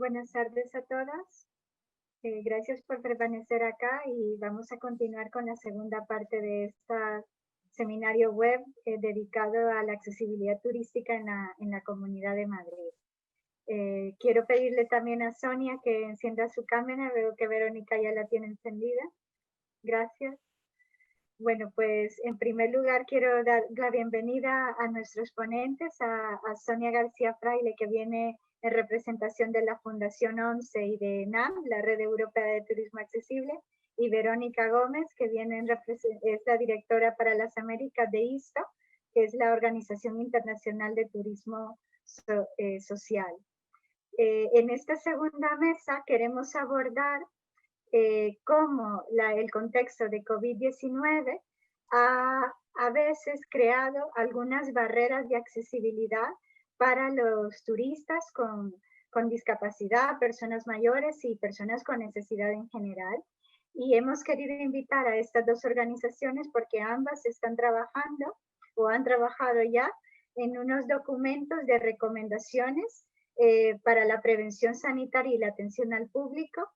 Buenas tardes a todas. Gracias por permanecer acá y vamos a continuar con la segunda parte de este seminario web dedicado a la accesibilidad turística en la Comunidad de Madrid. Quiero pedirle también a Sonia que encienda su cámara. Veo que Verónica ya la tiene encendida. Gracias. Bueno, pues en primer lugar quiero dar la bienvenida a nuestros ponentes, a Sonia García Fraile, que viene en representación de la Fundación 11 y de NAM, la Red Europea de Turismo Accesible, y Verónica Gómez, que es la directora para las Américas de ISTO, que es la Organización Internacional de Turismo Social. En esta segunda mesa queremos abordar cómo el contexto de COVID-19 ha veces creado algunas barreras de accesibilidad para los turistas con discapacidad, personas mayores y personas con necesidad en general. Y hemos querido invitar a estas dos organizaciones porque ambas están trabajando o han trabajado ya en unos documentos de recomendaciones para la prevención sanitaria y la atención al público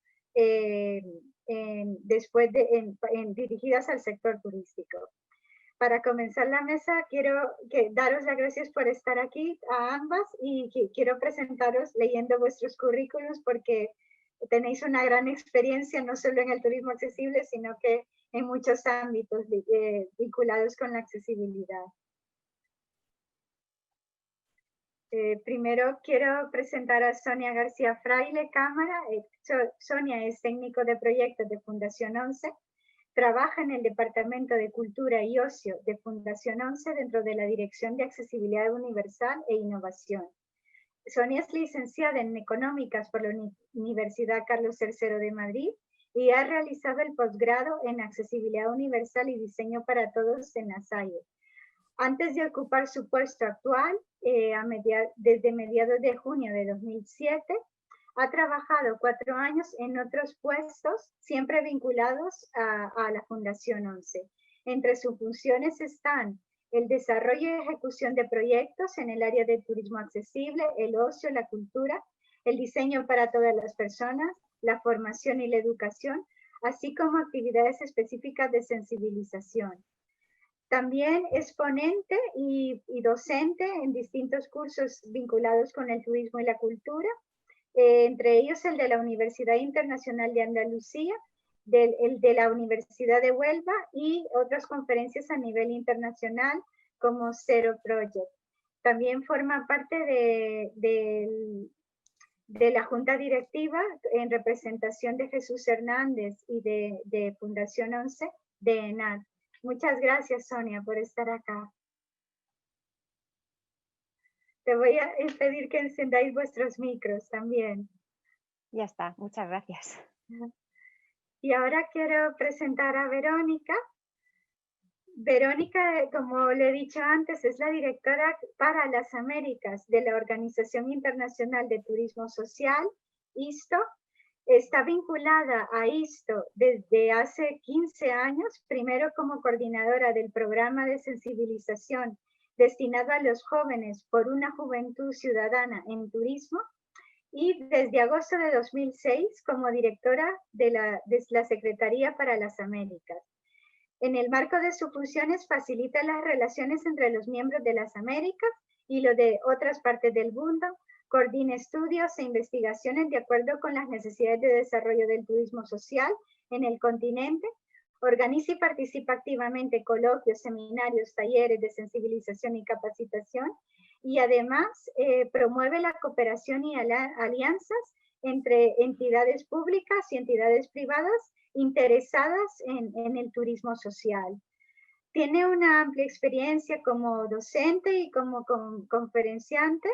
dirigidas al sector turístico. Para comenzar la mesa, quiero daros las gracias por estar aquí a ambas y quiero presentaros leyendo vuestros currículos porque tenéis una gran experiencia no solo en el turismo accesible, sino que en muchos ámbitos vinculados con la accesibilidad. Primero quiero presentar a Sonia García Fraile, cámara. Sonia es técnico de proyectos de Fundación 11, trabaja en el Departamento de Cultura y Ocio de Fundación 11 dentro de la Dirección de Accesibilidad Universal e Innovación. Sonia es licenciada en Económicas por la Universidad Carlos III de Madrid y ha realizado el posgrado en Accesibilidad Universal y Diseño para Todos en La Salle. Antes de ocupar su puesto actual, desde mediados de junio de 2007, ha trabajado 4 años en otros puestos, siempre vinculados a la Fundación 11. Entre sus funciones están el desarrollo y ejecución de proyectos en el área de turismo accesible, el ocio, la cultura, el diseño para todas las personas, la formación y la educación, así como actividades específicas de sensibilización. También es ponente y docente en distintos cursos vinculados con el turismo y la cultura, entre ellos el de la Universidad Internacional de Andalucía, el de la Universidad de Huelva y otras conferencias a nivel internacional como Zero Project. También forma parte de la Junta Directiva en representación de Jesús Hernández y de Fundación 11 de ENAD. Muchas gracias, Sonia, por estar acá. Te voy a pedir que encendáis vuestros micros también. Ya está, muchas gracias. Y ahora quiero presentar a Verónica. Verónica, como le he dicho antes, es la directora para las Américas de la Organización Internacional de Turismo Social, ISTO. Está vinculada a ISTO desde hace 15 años, primero como coordinadora del programa de sensibilización destinado a los jóvenes por una juventud ciudadana en turismo, y desde agosto de 2006 como directora de la Secretaría para las Américas. En el marco de sus funciones facilita las relaciones entre los miembros de las Américas y los de otras partes del mundo, coordina estudios e investigaciones de acuerdo con las necesidades de desarrollo del turismo social en el continente, organiza y participa activamente en coloquios, seminarios, talleres de sensibilización y capacitación, y además promueve la cooperación y alianzas entre entidades públicas y entidades privadas interesadas en el turismo social. Tiene una amplia experiencia como docente y como conferenciante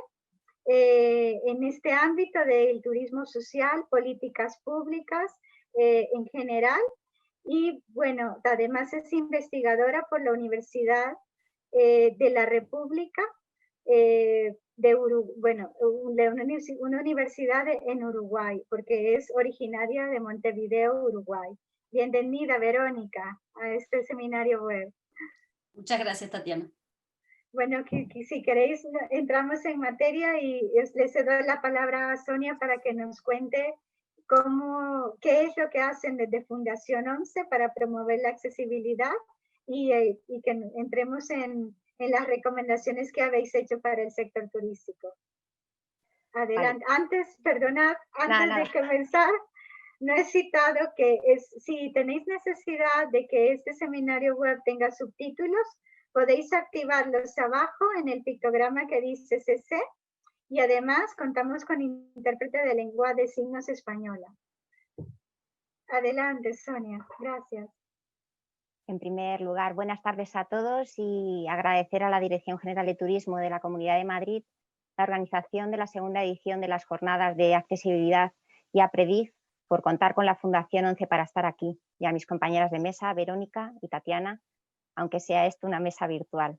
en este ámbito del turismo social, políticas públicas en general, y bueno, además es investigadora por la Universidad de la República de una universidad en Uruguay, porque es originaria de Montevideo, Uruguay. Bienvenida, Verónica, a este seminario web. Muchas gracias, Tatiana. Bueno, si queréis, entramos en materia y les cedo la palabra a Sonia para que nos cuente qué es lo que hacen desde Fundación 11 para promover la accesibilidad y que entremos en las recomendaciones que habéis hecho para el sector turístico. Adelante. Vale. Antes, perdonad, antes Nada. de comenzar, no he citado que si tenéis necesidad de que este seminario web tenga subtítulos, podéis activarlos abajo en el pictograma que dice CC y además contamos con intérprete de lengua de signos española. Adelante, Sonia. Gracias. En primer lugar, buenas tardes a todos y agradecer a la Dirección General de Turismo de la Comunidad de Madrid la organización de la segunda edición de las Jornadas de Accesibilidad y a PREDIF por contar con la Fundación 11 para estar aquí, y a mis compañeras de mesa, Verónica y Tatiana, aunque sea esto una mesa virtual.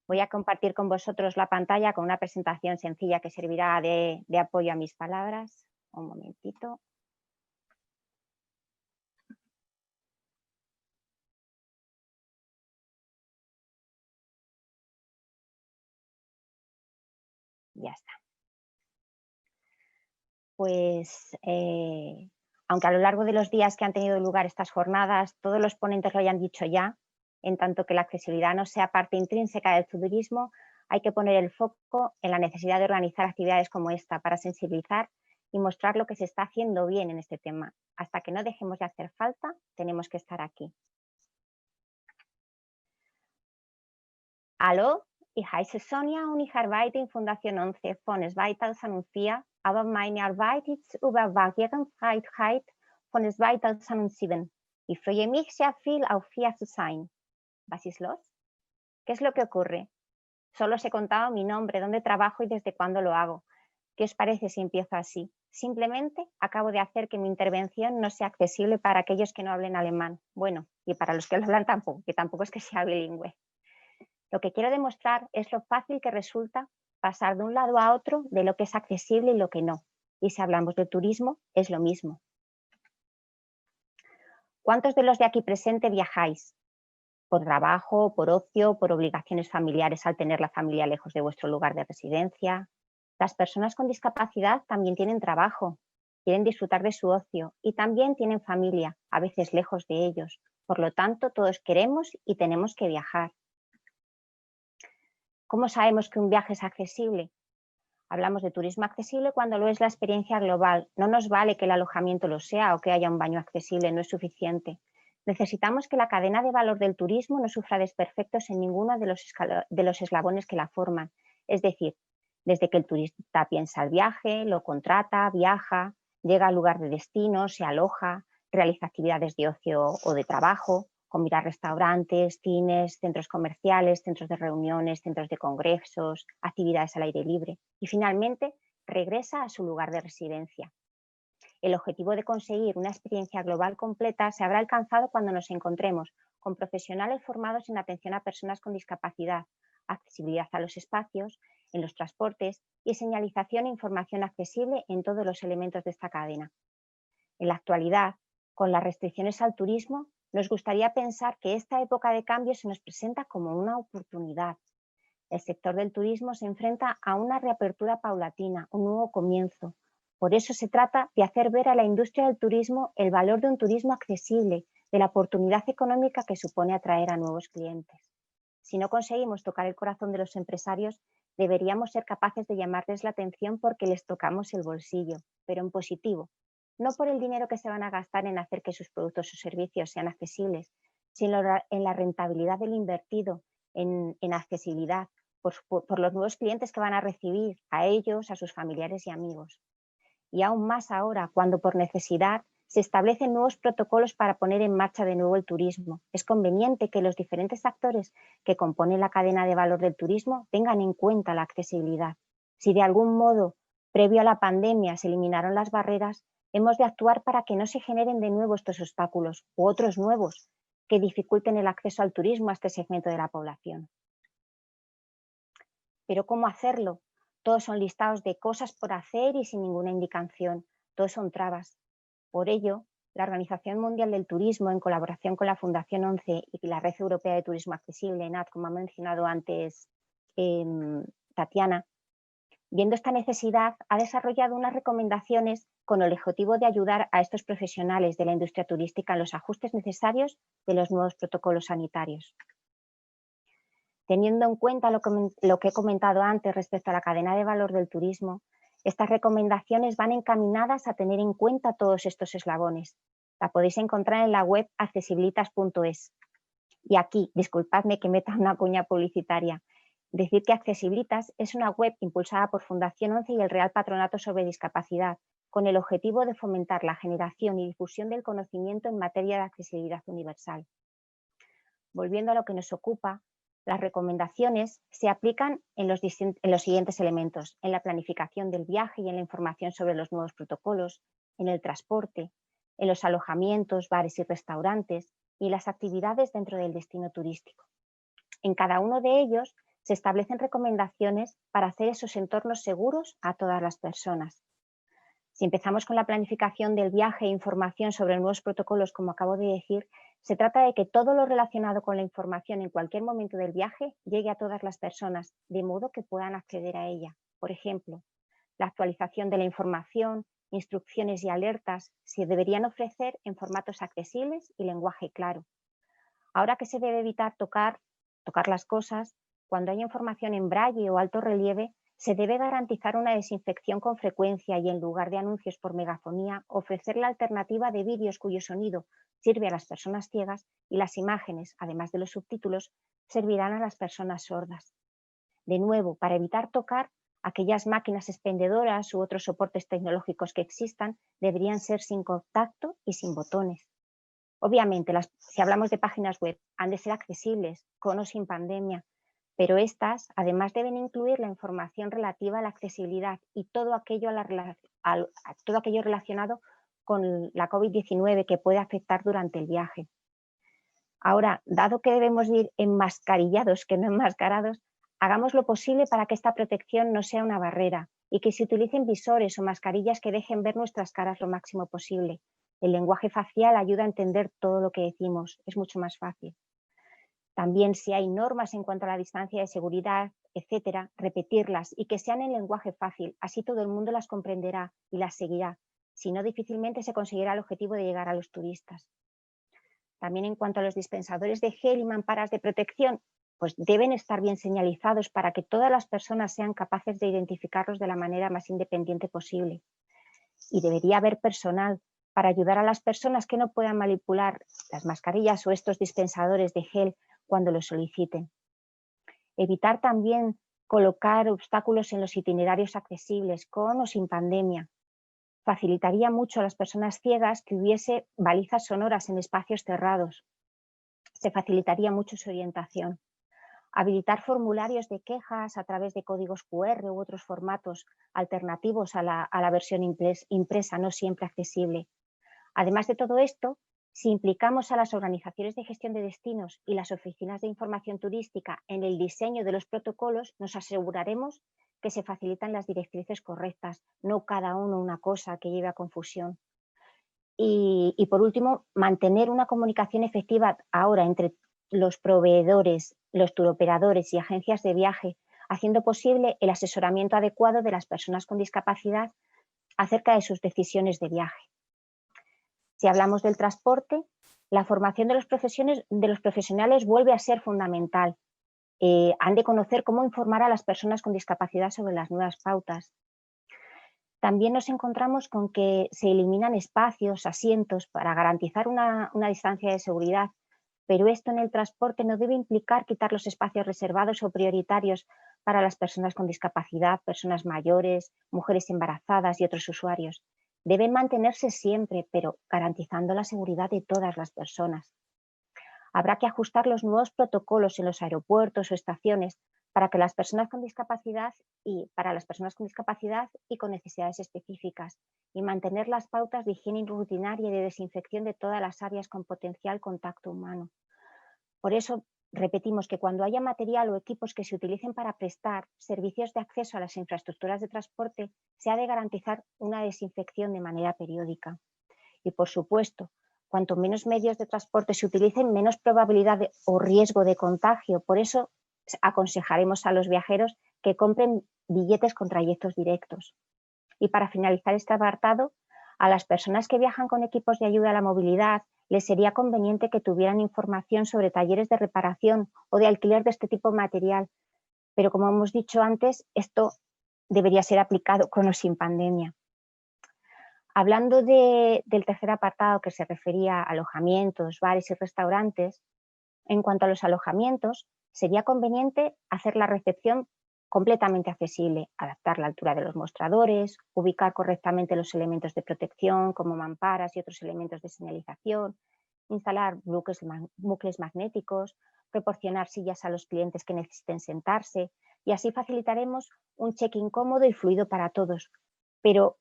Voy a compartir con vosotros la pantalla con una presentación sencilla que servirá de apoyo a mis palabras. Un momentito. Ya está. Pues, aunque a lo largo de los días que han tenido lugar estas jornadas, todos los ponentes lo hayan dicho ya, en tanto que la accesibilidad no sea parte intrínseca del turismo, hay que poner el foco en la necesidad de organizar actividades como esta para sensibilizar y mostrar lo que se está haciendo bien en este tema. Hasta que no dejemos de hacer falta, tenemos que estar aquí. Hallo, ich heiße Sonja und ich arbeite in Fundación 11 von 2004, aber meine Arbeit ist über Barrierefreiheit von 2007. Ich freue mich sehr viel, auf hier zu sein. Was ist los? ¿Qué es lo que ocurre? Solo os he contado mi nombre, dónde trabajo y desde cuándo lo hago. ¿Qué os parece si empiezo así? Simplemente acabo de hacer que mi intervención no sea accesible para aquellos que no hablen alemán. Bueno, y para los que lo hablan tampoco, que tampoco es que sea bilingüe. Lo que quiero demostrar es lo fácil que resulta pasar de un lado a otro de lo que es accesible y lo que no. Y si hablamos de turismo, es lo mismo. ¿Cuántos de los de aquí presente viajáis? ¿Por trabajo, por ocio, por obligaciones familiares al tener la familia lejos de vuestro lugar de residencia? Las personas con discapacidad también tienen trabajo, quieren disfrutar de su ocio y también tienen familia, a veces lejos de ellos. Por lo tanto, todos queremos y tenemos que viajar. ¿Cómo sabemos que un viaje es accesible? Hablamos de turismo accesible cuando lo es la experiencia global. No nos vale que el alojamiento lo sea o que haya un baño accesible, no es suficiente. Necesitamos que la cadena de valor del turismo no sufra desperfectos en ninguno de los eslabones que la forman. Es decir, desde que el turista piensa el viaje, lo contrata, viaja, llega al lugar de destino, se aloja, realiza actividades de ocio o de trabajo, como ir a restaurantes, cines, centros comerciales, centros de reuniones, centros de congresos, actividades al aire libre y finalmente regresa a su lugar de residencia. El objetivo de conseguir una experiencia global completa se habrá alcanzado cuando nos encontremos con profesionales formados en atención a personas con discapacidad, accesibilidad a los espacios, en los transportes y señalización e información accesible en todos los elementos de esta cadena. En la actualidad, con las restricciones al turismo, nos gustaría pensar que esta época de cambio se nos presenta como una oportunidad. El sector del turismo se enfrenta a una reapertura paulatina, un nuevo comienzo. Por eso se trata de hacer ver a la industria del turismo el valor de un turismo accesible, de la oportunidad económica que supone atraer a nuevos clientes. Si no conseguimos tocar el corazón de los empresarios, deberíamos ser capaces de llamarles la atención porque les tocamos el bolsillo, pero en positivo. No por el dinero que se van a gastar en hacer que sus productos o servicios sean accesibles, sino en la rentabilidad del invertido en accesibilidad, por los nuevos clientes que van a recibir, a ellos, a sus familiares y amigos. Y aún más ahora, cuando por necesidad se establecen nuevos protocolos para poner en marcha de nuevo el turismo. Es conveniente que los diferentes actores que componen la cadena de valor del turismo tengan en cuenta la accesibilidad. Si de algún modo, previo a la pandemia, se eliminaron las barreras, hemos de actuar para que no se generen de nuevo estos obstáculos u otros nuevos que dificulten el acceso al turismo a este segmento de la población. Pero ¿cómo hacerlo? Todos son listados de cosas por hacer y sin ninguna indicación. Todos son trabas. Por ello, la Organización Mundial del Turismo, en colaboración con la Fundación 11 y la Red Europea de Turismo Accesible, ENAT, como ha mencionado antes Tatiana, viendo esta necesidad, ha desarrollado unas recomendaciones con el objetivo de ayudar a estos profesionales de la industria turística en los ajustes necesarios de los nuevos protocolos sanitarios. Teniendo en cuenta lo que he comentado antes respecto a la cadena de valor del turismo, estas recomendaciones van encaminadas a tener en cuenta todos estos eslabones. La podéis encontrar en la web accesibilitas.es. Y aquí, disculpadme que meta una cuña publicitaria, decir que Accesibilitas es una web impulsada por Fundación 11 y el Real Patronato sobre Discapacidad, con el objetivo de fomentar la generación y difusión del conocimiento en materia de accesibilidad universal. Volviendo a lo que nos ocupa, las recomendaciones se aplican en los siguientes elementos: en la planificación del viaje y en la información sobre los nuevos protocolos, en el transporte, en los alojamientos, bares y restaurantes y las actividades dentro del destino turístico. En cada uno de ellos se establecen recomendaciones para hacer esos entornos seguros a todas las personas. Si empezamos con la planificación del viaje e información sobre nuevos protocolos, como acabo de decir, se trata de que todo lo relacionado con la información en cualquier momento del viaje llegue a todas las personas, de modo que puedan acceder a ella. Por ejemplo, la actualización de la información, instrucciones y alertas se deberían ofrecer en formatos accesibles y lenguaje claro. Ahora que se debe evitar tocar las cosas, cuando hay información en braille o alto relieve, se debe garantizar una desinfección con frecuencia y, en lugar de anuncios por megafonía, ofrecer la alternativa de vídeos cuyo sonido sirve a las personas ciegas y las imágenes, además de los subtítulos, servirán a las personas sordas. De nuevo, para evitar tocar, aquellas máquinas expendedoras u otros soportes tecnológicos que existan deberían ser sin contacto y sin botones. Obviamente, si hablamos de páginas web, han de ser accesibles, con o sin pandemia, pero estas además deben incluir la información relativa a la accesibilidad y todo aquello relacionado con la COVID-19 que puede afectar durante el viaje. Ahora, dado que debemos ir enmascarillados que no enmascarados, hagamos lo posible para que esta protección no sea una barrera y que se utilicen visores o mascarillas que dejen ver nuestras caras lo máximo posible. El lenguaje facial ayuda a entender todo lo que decimos, es mucho más fácil. También, si hay normas en cuanto a la distancia de seguridad, etcétera, repetirlas y que sean en lenguaje fácil, así todo el mundo las comprenderá y las seguirá. Si no, difícilmente se conseguirá el objetivo de llegar a los turistas. También en cuanto a los dispensadores de gel y mamparas de protección, pues deben estar bien señalizados para que todas las personas sean capaces de identificarlos de la manera más independiente posible. Y debería haber personal para ayudar a las personas que no puedan manipular las mascarillas o estos dispensadores de gel cuando lo soliciten. Evitar también colocar obstáculos en los itinerarios accesibles, con o sin pandemia. Facilitaría mucho a las personas ciegas que hubiese balizas sonoras en espacios cerrados. Se facilitaría mucho su orientación. Habilitar formularios de quejas a través de códigos QR u otros formatos alternativos a la versión impresa, no siempre accesible. Además de todo esto, si implicamos a las organizaciones de gestión de destinos y las oficinas de información turística en el diseño de los protocolos, nos aseguraremos que se facilitan las directrices correctas, no cada uno una cosa que lleve a confusión. Y por último, mantener una comunicación efectiva ahora entre los proveedores, los turoperadores y agencias de viaje, haciendo posible el asesoramiento adecuado de las personas con discapacidad acerca de sus decisiones de viaje. Si hablamos del transporte, la formación de los profesionales vuelve a ser fundamental. Han de conocer cómo informar a las personas con discapacidad sobre las nuevas pautas. También nos encontramos con que se eliminan espacios, asientos para garantizar una distancia de seguridad, pero esto en el transporte no debe implicar quitar los espacios reservados o prioritarios para las personas con discapacidad, personas mayores, mujeres embarazadas y otros usuarios. Deben mantenerse siempre, pero garantizando la seguridad de todas las personas. Habrá que ajustar los nuevos protocolos en los aeropuertos o estaciones para las personas con discapacidad y con necesidades específicas, y mantener las pautas de higiene rutinaria y de desinfección de todas las áreas con potencial contacto humano. Por eso, repetimos que cuando haya material o equipos que se utilicen para prestar servicios de acceso a las infraestructuras de transporte, se ha de garantizar una desinfección de manera periódica. Y, por supuesto, cuanto menos medios de transporte se utilicen, menos probabilidad o riesgo de contagio. Por eso, aconsejaremos a los viajeros que compren billetes con trayectos directos. Y para finalizar este apartado, a las personas que viajan con equipos de ayuda a la movilidad les sería conveniente que tuvieran información sobre talleres de reparación o de alquiler de este tipo de material. Pero como hemos dicho antes, esto debería ser aplicado con o sin pandemia. Hablando del tercer apartado que se refería a alojamientos, bares y restaurantes, en cuanto a los alojamientos, sería conveniente hacer la recepción completamente accesible, adaptar la altura de los mostradores, ubicar correctamente los elementos de protección como mamparas y otros elementos de señalización, instalar bucles magnéticos, proporcionar sillas a los clientes que necesiten sentarse y así facilitaremos un check-in cómodo y fluido para todos. Pero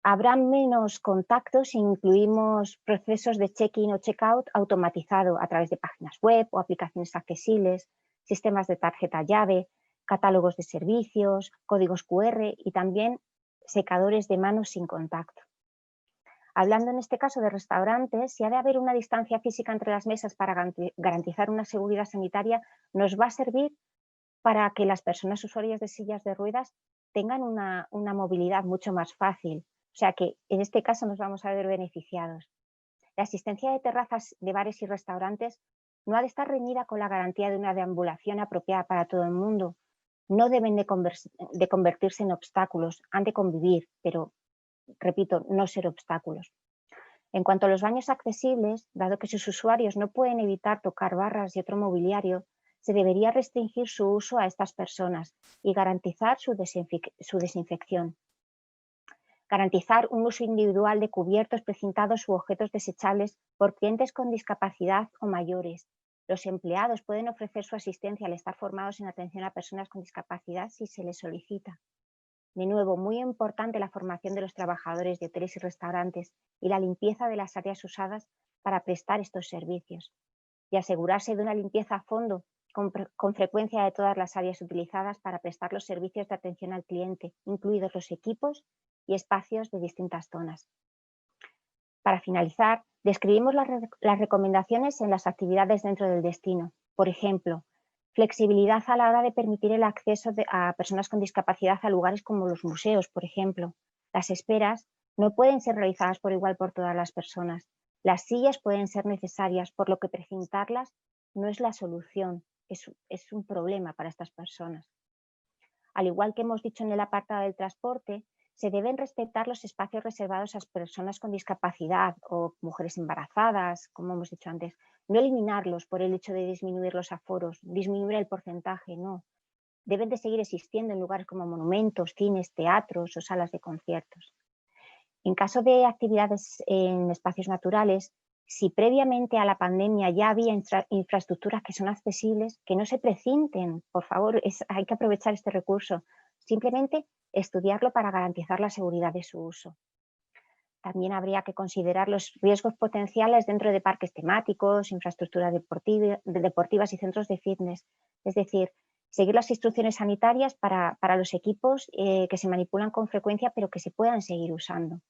habrá menos contactos si incluimos procesos de check-in o check-out automatizado a través de páginas web o aplicaciones accesibles, sistemas de tarjeta llave, catálogos de servicios, códigos QR y también secadores de manos sin contacto. Hablando en este caso de restaurantes, si ha de haber una distancia física entre las mesas para garantizar una seguridad sanitaria, nos va a servir para que las personas usuarias de sillas de ruedas tengan una movilidad mucho más fácil. O sea que en este caso nos vamos a ver beneficiados. La asistencia de terrazas de bares y restaurantes no ha de estar reñida con la garantía de una deambulación apropiada para todo el mundo. No deben de convertirse en obstáculos, han de convivir, pero, repito, no ser obstáculos. En cuanto a los baños accesibles, dado que sus usuarios no pueden evitar tocar barras y otro mobiliario, se debería restringir su uso a estas personas y garantizar su desinfección. Garantizar un uso individual de cubiertos, precintados u objetos desechables por clientes con discapacidad o mayores. Los empleados pueden ofrecer su asistencia al estar formados en atención a personas con discapacidad si se les solicita. De nuevo, muy importante la formación de los trabajadores de hoteles y restaurantes y la limpieza de las áreas usadas para prestar estos servicios. Y asegurarse de una limpieza a fondo con frecuencia de todas las áreas utilizadas para prestar los servicios de atención al cliente, incluidos los equipos y espacios de distintas zonas. Para finalizar, describimos las recomendaciones en las actividades dentro del destino. Por ejemplo, flexibilidad a la hora de permitir el acceso a personas con discapacidad a lugares como los museos, por ejemplo. Las esperas no pueden ser realizadas por igual por todas las personas. Las sillas pueden ser necesarias, por lo que precintarlas no es la solución, es un problema para estas personas. Al igual que hemos dicho en el apartado del transporte, se deben respetar los espacios reservados a personas con discapacidad o mujeres embarazadas, como hemos dicho antes. No eliminarlos por el hecho de disminuir los aforos, disminuir el porcentaje, no. Deben de seguir existiendo en lugares como monumentos, cines, teatros o salas de conciertos. En caso de actividades en espacios naturales, si previamente a la pandemia ya había infraestructuras que son accesibles, que no se precinten, por favor, hay que aprovechar este recurso. Simplemente estudiarlo para garantizar la seguridad de su uso. También habría que considerar los riesgos potenciales dentro de parques temáticos, infraestructuras deportivas y centros de fitness. Es decir, seguir las instrucciones sanitarias para los equipos que se manipulan con frecuencia pero que se puedan seguir usando.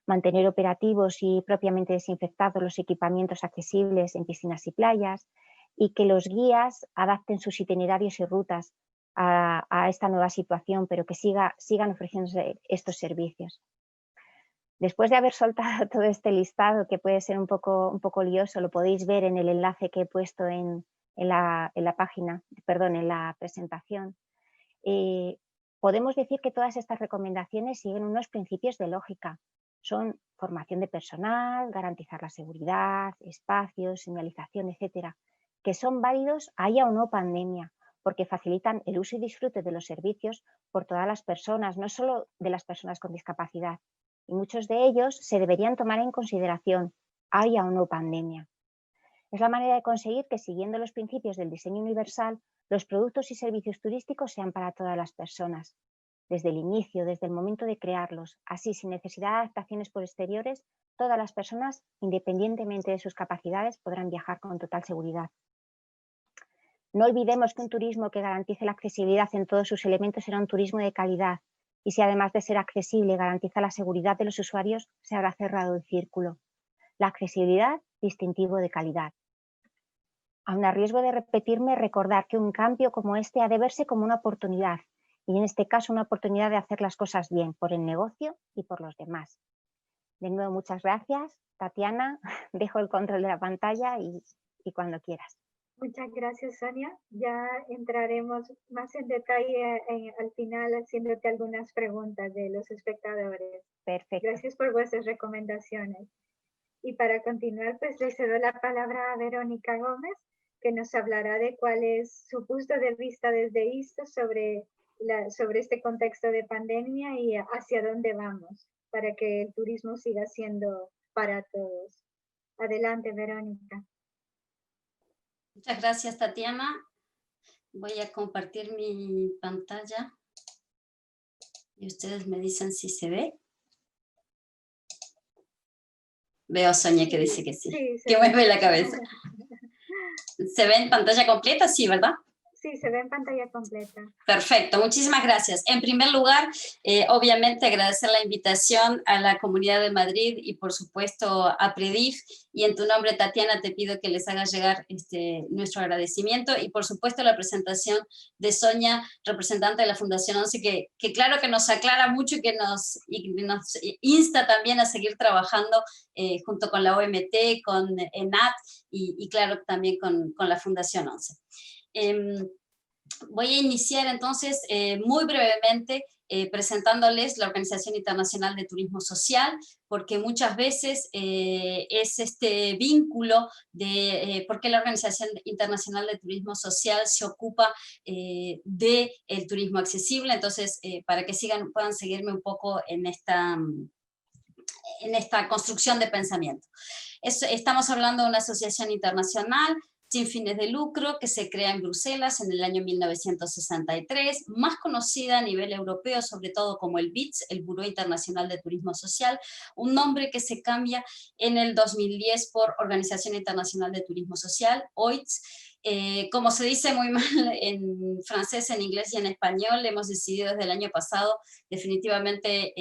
Mantener operativos y propiamente desinfectados los equipamientos accesibles en piscinas y playas y que los guías adapten sus itinerarios y rutas a esta nueva situación, pero que sigan ofreciéndose estos servicios. Después de haber soltado todo este listado, que puede ser un poco lioso, lo podéis ver en el enlace que he puesto en la presentación. Podemos decir que todas estas recomendaciones siguen unos principios de lógica. Son formación de personal, garantizar la seguridad, espacios, señalización, etcétera, que son válidos haya o no pandemia, porque facilitan el uso y disfrute de los servicios por todas las personas, no solo de las personas con discapacidad. Y muchos de ellos se deberían tomar en consideración, haya o no pandemia. Es la manera de conseguir que, siguiendo los principios del diseño universal, los productos y servicios turísticos sean para todas las personas, desde el inicio, desde el momento de crearlos. Así, sin necesidad de adaptaciones posteriores, todas las personas, independientemente de sus capacidades, podrán viajar con total seguridad. No olvidemos que un turismo que garantice la accesibilidad en todos sus elementos será un turismo de calidad, y si además de ser accesible garantiza la seguridad de los usuarios, se habrá cerrado el círculo. La accesibilidad, distintivo de calidad. Aun a riesgo de repetirme, recordar que un cambio como este ha de verse como una oportunidad, y en este caso una oportunidad de hacer las cosas bien por el negocio y por los demás. De nuevo, muchas gracias, Tatiana. Dejo el control de la pantalla y cuando quieras. Muchas gracias, Sonia. Ya entraremos más en detalle al final haciéndote algunas preguntas de los espectadores. Perfecto. Gracias por vuestras recomendaciones. Y para continuar, pues le cedo la palabra a Verónica Gómez, que nos hablará de cuál es su punto de vista desde ISTO sobre este contexto de pandemia y hacia dónde vamos para que el turismo siga siendo para todos. Adelante, Verónica. Muchas gracias, Tatiana. Voy a compartir mi pantalla y ustedes me dicen si se ve. Veo a Sonia que dice que sí, que mueve la cabeza. ¿Se ve en pantalla completa? Sí, ¿verdad? Sí, se ve en pantalla completa. Perfecto, muchísimas gracias. En primer lugar, obviamente agradecer la invitación a la Comunidad de Madrid y por supuesto a PREDIF, y en tu nombre, Tatiana, te pido que les hagas llegar nuestro agradecimiento y por supuesto la presentación de Sonia, representante de la Fundación 11, que claro que nos aclara mucho y que nos insta también a seguir trabajando junto con la OMT, con ENAT y claro también con la Fundación 11. Voy a iniciar entonces muy brevemente presentándoles la Organización Internacional de Turismo Social, porque muchas veces es este vínculo de por qué la Organización Internacional de Turismo Social se ocupa del turismo accesible. Entonces, para que puedan seguirme un poco en esta construcción de pensamiento. Estamos hablando de una asociación internacional sin fines de lucro, que se crea en Bruselas en el año 1963, más conocida a nivel europeo, sobre todo como el BITS, el Buró Internacional de Turismo Social, un nombre que se cambia en el 2010 por Organización Internacional de Turismo Social, OITS. Como se dice muy mal en francés, en inglés y en español, hemos decidido desde el año pasado definitivamente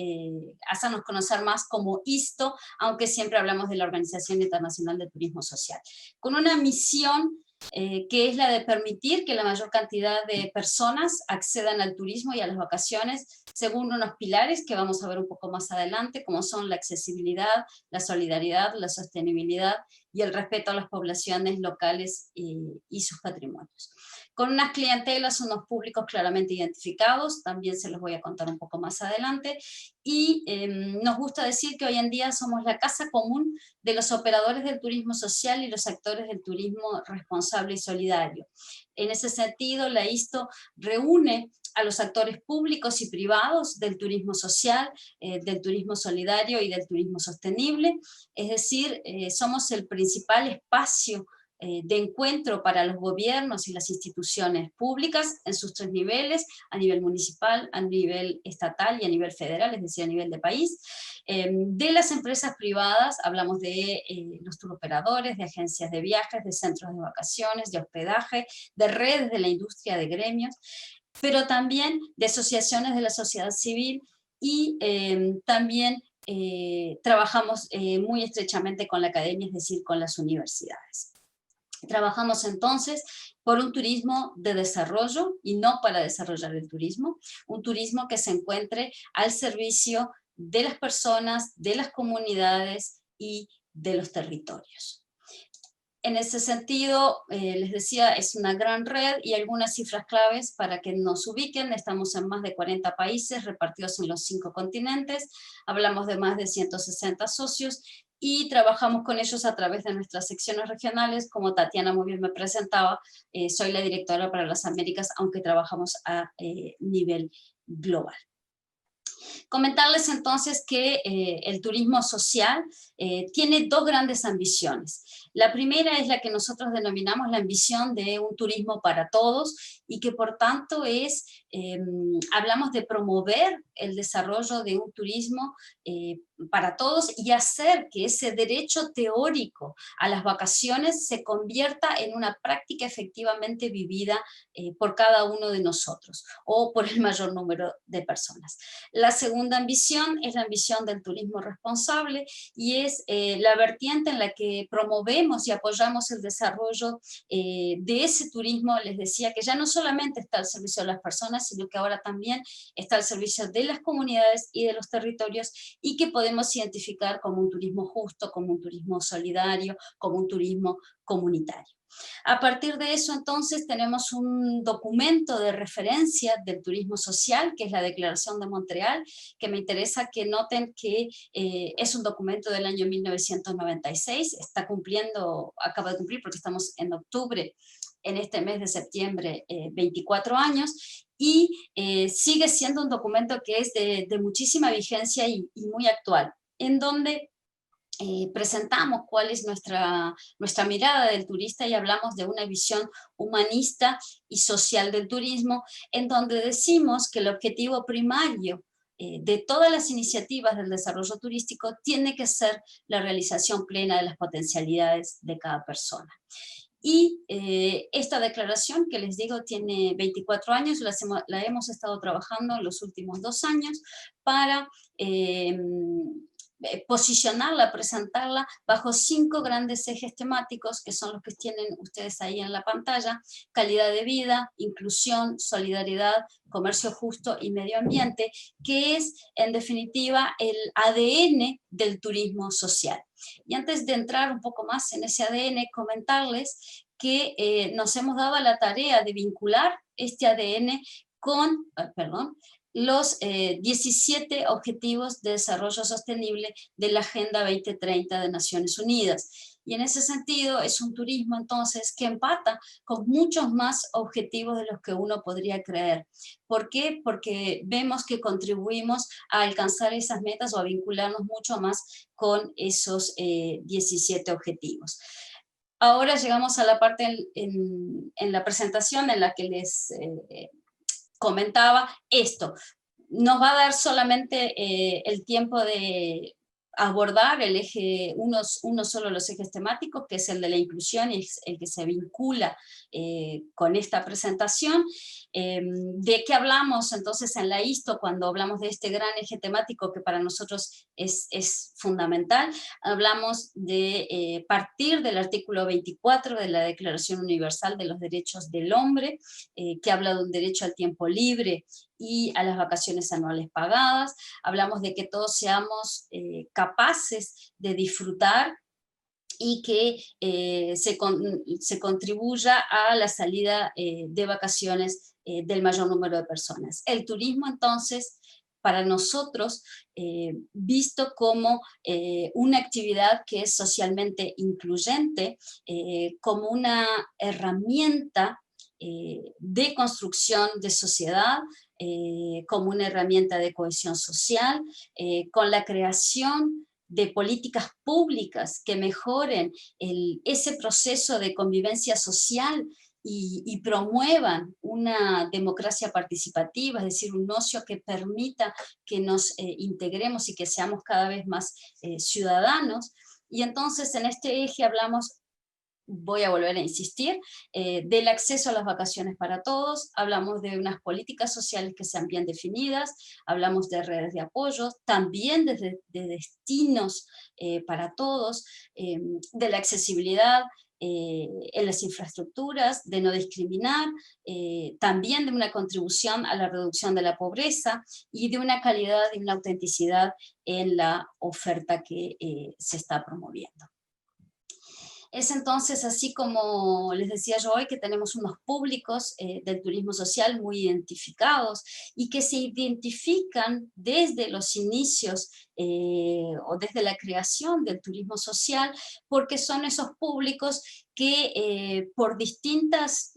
hacernos conocer más como ISTO, aunque siempre hablamos de la Organización Internacional de Turismo Social, con una misión que es la de permitir que la mayor cantidad de personas accedan al turismo y a las vacaciones según unos pilares que vamos a ver un poco más adelante, como son la accesibilidad, la solidaridad, la sostenibilidad y el respeto a las poblaciones locales y sus patrimonios. Con unas clientelas, unos públicos claramente identificados, también se los voy a contar un poco más adelante, y nos gusta decir que hoy en día somos la casa común de los operadores del turismo social y los actores del turismo responsable y solidario. En ese sentido, la ISTO reúne a los actores públicos y privados del turismo social, del turismo solidario y del turismo sostenible, es decir, somos el principal espacio de encuentro para los gobiernos y las instituciones públicas en sus tres niveles, a nivel municipal, a nivel estatal y a nivel federal, es decir, a nivel de país. De las empresas privadas, hablamos de los turoperadores, de agencias de viajes, de centros de vacaciones, de hospedaje, de redes de la industria de gremios, pero también de asociaciones de la sociedad civil y también trabajamos muy estrechamente con la academia, es decir, con las universidades. Trabajamos entonces por un turismo de desarrollo y no para desarrollar el turismo, un turismo que se encuentre al servicio de las personas, de las comunidades y de los territorios. En ese sentido, les decía, es una gran red y algunas cifras claves para que nos ubiquen. Estamos en más de 40 países repartidos en los 5 continentes, hablamos de más de 160 socios y trabajamos con ellos a través de nuestras secciones regionales. Como Tatiana muy bien me presentaba, soy la directora para las Américas, aunque trabajamos a nivel global. Comentarles entonces que el turismo social tiene dos grandes ambiciones. La primera es la que nosotros denominamos la ambición de un turismo para todos y que por tanto hablamos de promover el desarrollo de un turismo para todos y hacer que ese derecho teórico a las vacaciones se convierta en una práctica efectivamente vivida por cada uno de nosotros o por el mayor número de personas. La segunda ambición es la ambición del turismo responsable y es la vertiente en la que promovemos y apoyamos el desarrollo de ese turismo, les decía, que ya no solamente está al servicio de las personas, sino que ahora también está al servicio de las comunidades y de los territorios, y que podemos identificar como un turismo justo, como un turismo solidario, como un turismo comunitario. A partir de eso, entonces, tenemos un documento de referencia del turismo social, que es la Declaración de Montreal, que me interesa que noten que es un documento del año 1996, está cumpliendo, acaba de cumplir porque estamos en octubre, en este mes de septiembre, 24 años, y sigue siendo un documento que es de muchísima vigencia y muy actual, en donde presentamos cuál es nuestra mirada del turista y hablamos de una visión humanista y social del turismo, en donde decimos que el objetivo primario de todas las iniciativas del desarrollo turístico tiene que ser la realización plena de las potencialidades de cada persona. Y esta declaración, que les digo, tiene 24 años, la hemos estado trabajando en los últimos 2 años para posicionarla, presentarla bajo 5 grandes ejes temáticos, que son los que tienen ustedes ahí en la pantalla: calidad de vida, inclusión, solidaridad, comercio justo y medio ambiente, que es, en definitiva, el ADN del turismo social. Y antes de entrar un poco más en ese ADN, comentarles que nos hemos dado la tarea de vincular este ADN con, los 17 Objetivos de Desarrollo Sostenible de la Agenda 2030 de Naciones Unidas. Y en ese sentido es un turismo entonces que empata con muchos más objetivos de los que uno podría creer. ¿Por qué? Porque vemos que contribuimos a alcanzar esas metas o a vincularnos mucho más con esos 17 objetivos. Ahora llegamos a la parte en la presentación en la que les comentaba esto. Nos va a dar solamente el tiempo de abordar el eje, uno solo de los ejes temáticos, que es el de la inclusión, y es el que se vincula con esta presentación. ¿De qué hablamos entonces en la ISTO cuando hablamos de este gran eje temático que para nosotros es fundamental? Hablamos de partir del artículo 24 de la Declaración Universal de los Derechos del Hombre, que habla de un derecho al tiempo libre y a las vacaciones anuales pagadas. Hablamos de que todos seamos capaces de disfrutar y que se contribuya a la salida de vacaciones del mayor número de personas. El turismo, entonces, para nosotros, visto como una actividad que es socialmente incluyente, como una herramienta de construcción de sociedad, como una herramienta de cohesión social, con la creación de políticas públicas que mejoren ese proceso de convivencia social y promuevan una democracia participativa, es decir, un ocio que permita que nos integremos y que seamos cada vez más ciudadanos. Y entonces en este eje hablamos, voy a volver a insistir, del acceso a las vacaciones para todos, hablamos de unas políticas sociales que sean bien definidas, hablamos de redes de apoyo, también de destinos para todos, de la accesibilidad en las infraestructuras, de no discriminar, también de una contribución a la reducción de la pobreza y de una calidad y una autenticidad en la oferta que se está promoviendo. Es entonces así como les decía yo hoy, que tenemos unos públicos del turismo social muy identificados y que se identifican desde los inicios o desde la creación del turismo social, porque son esos públicos que por distintas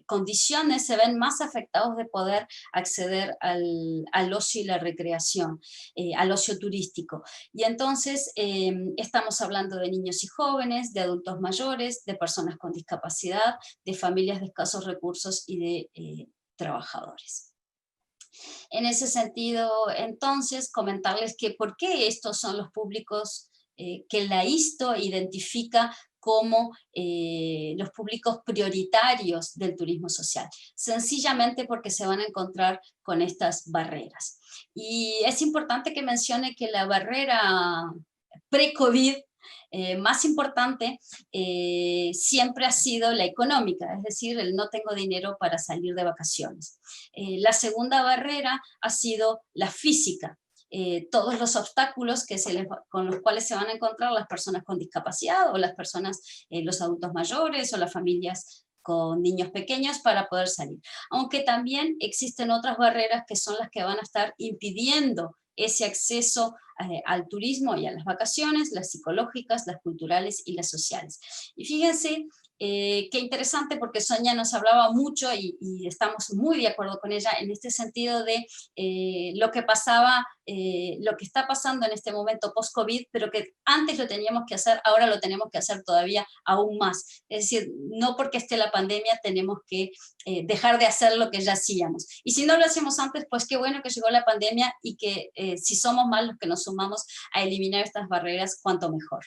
condiciones se ven más afectados de poder acceder al ocio y la recreación, al ocio turístico. Y entonces estamos hablando de niños y jóvenes, de adultos mayores, de personas con discapacidad, de familias de escasos recursos y de trabajadores. En ese sentido, entonces, comentarles que por qué estos son los públicos que la ISTO identifica como los públicos prioritarios del turismo social, sencillamente porque se van a encontrar con estas barreras. Y es importante que mencione que la barrera pre-COVID más importante siempre ha sido la económica, es decir, el no tengo dinero para salir de vacaciones. La segunda barrera ha sido la física, todos los obstáculos con los cuales se van a encontrar las personas con discapacidad, o las personas, los adultos mayores, o las familias con niños pequeños para poder salir. Aunque también existen otras barreras que son las que van a estar impidiendo ese acceso al turismo y a las vacaciones, las psicológicas, las culturales y las sociales. Y fíjense qué interesante, porque Sonia nos hablaba mucho y estamos muy de acuerdo con ella en este sentido de lo que está pasando en este momento post-COVID, pero que antes lo teníamos que hacer, ahora lo tenemos que hacer todavía aún más. Es decir, no porque esté la pandemia tenemos que dejar de hacer lo que ya hacíamos. Y si no lo hacemos antes, pues qué bueno que llegó la pandemia y que si somos más los que nos sumamos a eliminar estas barreras, cuanto mejor.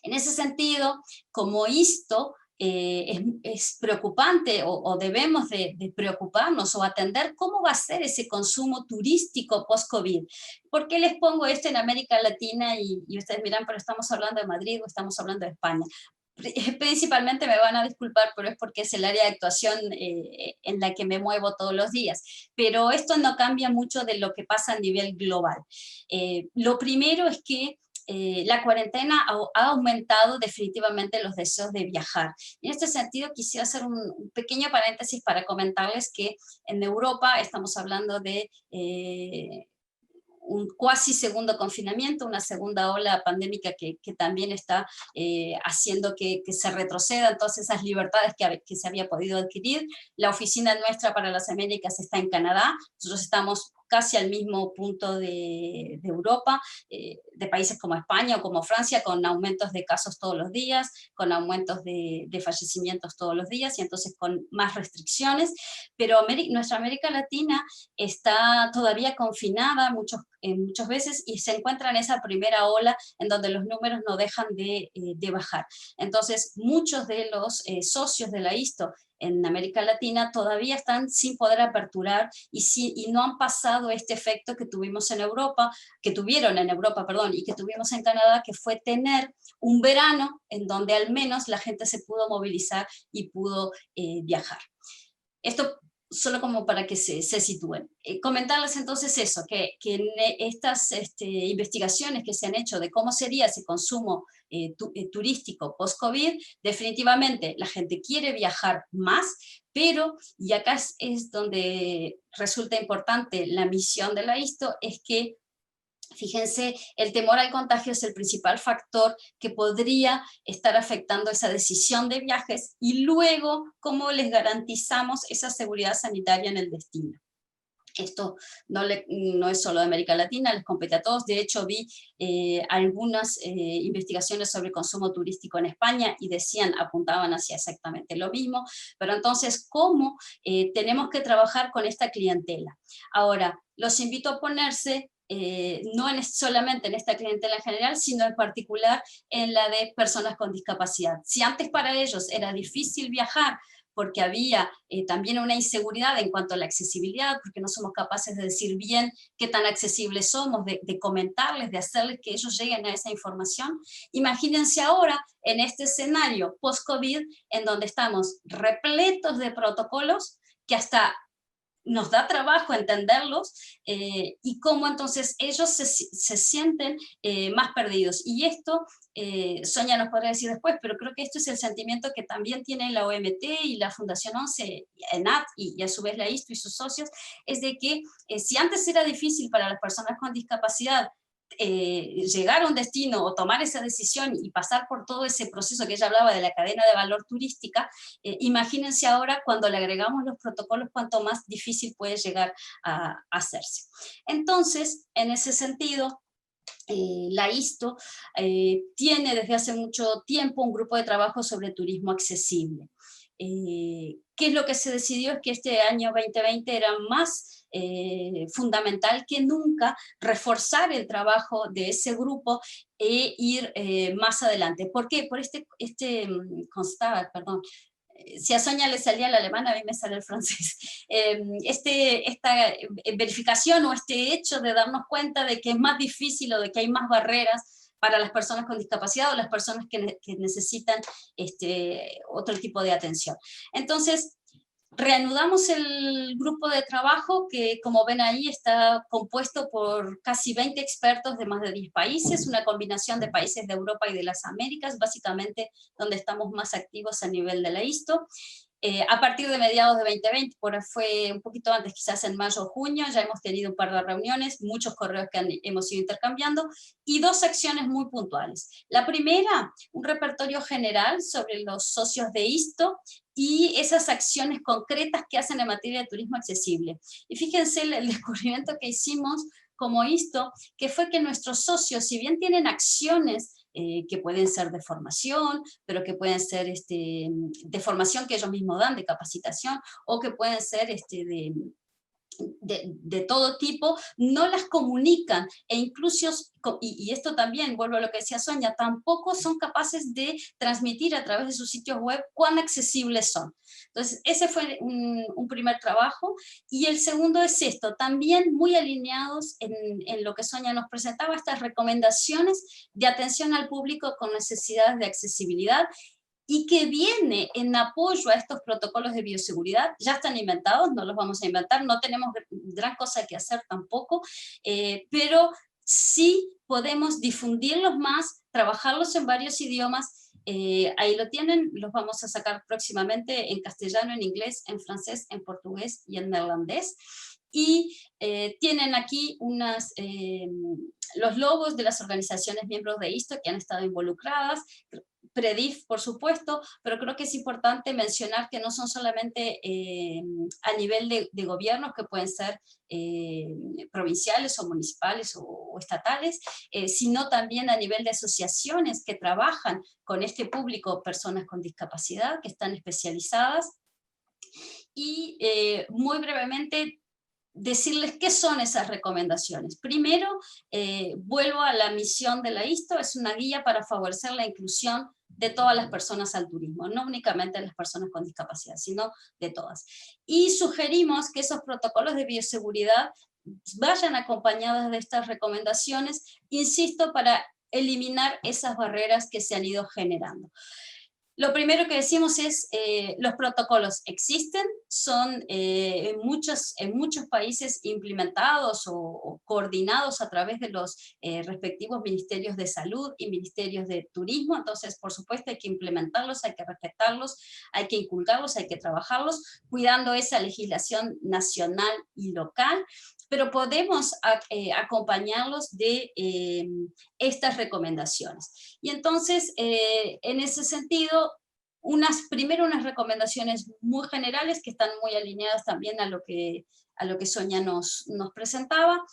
En ese sentido, como ISTO, es preocupante o debemos de preocuparnos o atender cómo va a ser ese consumo turístico post-COVID. ¿Por qué les pongo esto en América Latina? Y ustedes miran, pero estamos hablando de Madrid o estamos hablando de España. Principalmente me van a disculpar, pero es porque es el área de actuación en la que me muevo todos los días. Pero esto no cambia mucho de lo que pasa a nivel global. Lo primero es que la cuarentena ha aumentado definitivamente los deseos de viajar. En este sentido quisiera hacer un pequeño paréntesis para comentarles que en Europa estamos hablando de un cuasi segundo confinamiento, una segunda ola pandémica que también está haciendo que se retrocedan todas esas libertades que se había podido adquirir. La oficina nuestra para las Américas está en Canadá, nosotros estamos casi al mismo punto de Europa, de países como España o como Francia, con aumentos de casos todos los días, con aumentos de fallecimientos todos los días, y entonces con más restricciones, pero nuestra América Latina está todavía confinada muchas veces y se encuentra en esa primera ola en donde los números no dejan de bajar. Entonces, muchos de los socios de la ISTO en América Latina todavía están sin poder aperturar y no han pasado este efecto que tuvimos en Europa, que tuvieron en Europa, perdón, y que tuvimos en Canadá, que fue tener un verano en donde al menos la gente se pudo movilizar y pudo viajar. Esto solo como para que se sitúen. Comentarles entonces eso, que en estas investigaciones que se han hecho de cómo sería ese consumo turístico post-COVID, definitivamente la gente quiere viajar más, pero, y acá es donde resulta importante la misión de la ISTO, es que fíjense, el temor al contagio es el principal factor que podría estar afectando esa decisión de viajes, y luego cómo les garantizamos esa seguridad sanitaria en el destino. Esto no es solo de América Latina, les compete a todos. De hecho, vi algunas investigaciones sobre consumo turístico en España y apuntaban hacia exactamente lo mismo. Pero entonces, ¿cómo tenemos que trabajar con esta clientela? Ahora, los invito a ponerse no solamente en esta clientela en general, sino en particular en la de personas con discapacidad. Si antes para ellos era difícil viajar, porque había también una inseguridad en cuanto a la accesibilidad, porque no somos capaces de decir bien qué tan accesibles somos, de comentarles, de hacerles que ellos lleguen a esa información. Imagínense ahora en este escenario post-COVID, en donde estamos repletos de protocolos que hasta nos da trabajo entenderlos, y cómo entonces ellos se sienten más perdidos. Y esto, Sonia nos podrá decir después, pero creo que esto es el sentimiento que también tiene la OMT y la Fundación 11, ENAT y a su vez la ISTO y sus socios, es de que si antes era difícil para las personas con discapacidad llegar a un destino o tomar esa decisión y pasar por todo ese proceso que ella hablaba de la cadena de valor turística, imagínense ahora cuando le agregamos los protocolos cuánto más difícil puede llegar a hacerse. Entonces, en ese sentido, la ISTO tiene desde hace mucho tiempo un grupo de trabajo sobre turismo accesible. ¿qué es lo que se decidió? Es que este año 2020 era más fundamental que nunca reforzar el trabajo de ese grupo e ir más adelante. ¿Por qué? Por constat, perdón, si a Sonia le salía el alemán, a mí me sale el francés. Esta verificación o este hecho de darnos cuenta de que es más difícil o de que hay más barreras para las personas con discapacidad o las personas que necesitan otro tipo de atención. Entonces, reanudamos el grupo de trabajo que, como ven ahí, está compuesto por casi 20 expertos de más de 10 países, una combinación de países de Europa y de las Américas, básicamente donde estamos más activos a nivel de la ISTO. A partir de mediados de 2020, fue un poquito antes, quizás en mayo o junio, ya hemos tenido un par de reuniones, muchos correos que hemos ido intercambiando, y 2 acciones muy puntuales. La primera, un repertorio general sobre los socios de ISTO, y esas acciones concretas que hacen en materia de turismo accesible. Y fíjense el descubrimiento que hicimos como ISTO, que fue que nuestros socios, si bien tienen acciones que pueden ser de formación, pero que pueden ser de formación que ellos mismos dan, de capacitación, o que pueden ser de todo tipo, no las comunican, e incluso, y esto también, vuelvo a lo que decía Sonia, tampoco son capaces de transmitir a través de sus sitios web cuán accesibles son. Entonces, ese fue un primer trabajo, y el segundo es esto, también muy alineados en lo que Sonia nos presentaba, estas recomendaciones de atención al público con necesidades de accesibilidad, y que viene en apoyo a estos protocolos de bioseguridad. Ya están inventados, no los vamos a inventar, no tenemos gran cosa que hacer tampoco, pero sí podemos difundirlos más, trabajarlos en varios idiomas. Ahí lo tienen, los vamos a sacar próximamente en castellano, en inglés, en francés, en portugués y en neerlandés. Y tienen aquí los logos de las organizaciones miembros de ISTO que han estado involucradas, PREDIF, por supuesto, pero creo que es importante mencionar que no son solamente a nivel de gobiernos, que pueden ser provinciales o municipales o estatales, sino también a nivel de asociaciones que trabajan con este público, personas con discapacidad, que están especializadas. Y muy brevemente, decirles qué son esas recomendaciones. Primero, vuelvo a la misión de la ISTO, es una guía para favorecer la inclusión de todas las personas al turismo, no únicamente de las personas con discapacidad, sino de todas. Y sugerimos que esos protocolos de bioseguridad vayan acompañados de estas recomendaciones, insisto, para eliminar esas barreras que se han ido generando. Lo primero que decimos es, los protocolos existen, son en muchos países implementados o coordinados a través de los respectivos ministerios de salud y ministerios de turismo, entonces por supuesto hay que implementarlos, hay que respetarlos, hay que inculcarlos, hay que trabajarlos, cuidando esa legislación nacional y local, pero podemos acompañarlos de estas recomendaciones. Y entonces, en ese sentido, primero unas recomendaciones muy generales que están muy alineadas también a lo que Sonia nos presentaba.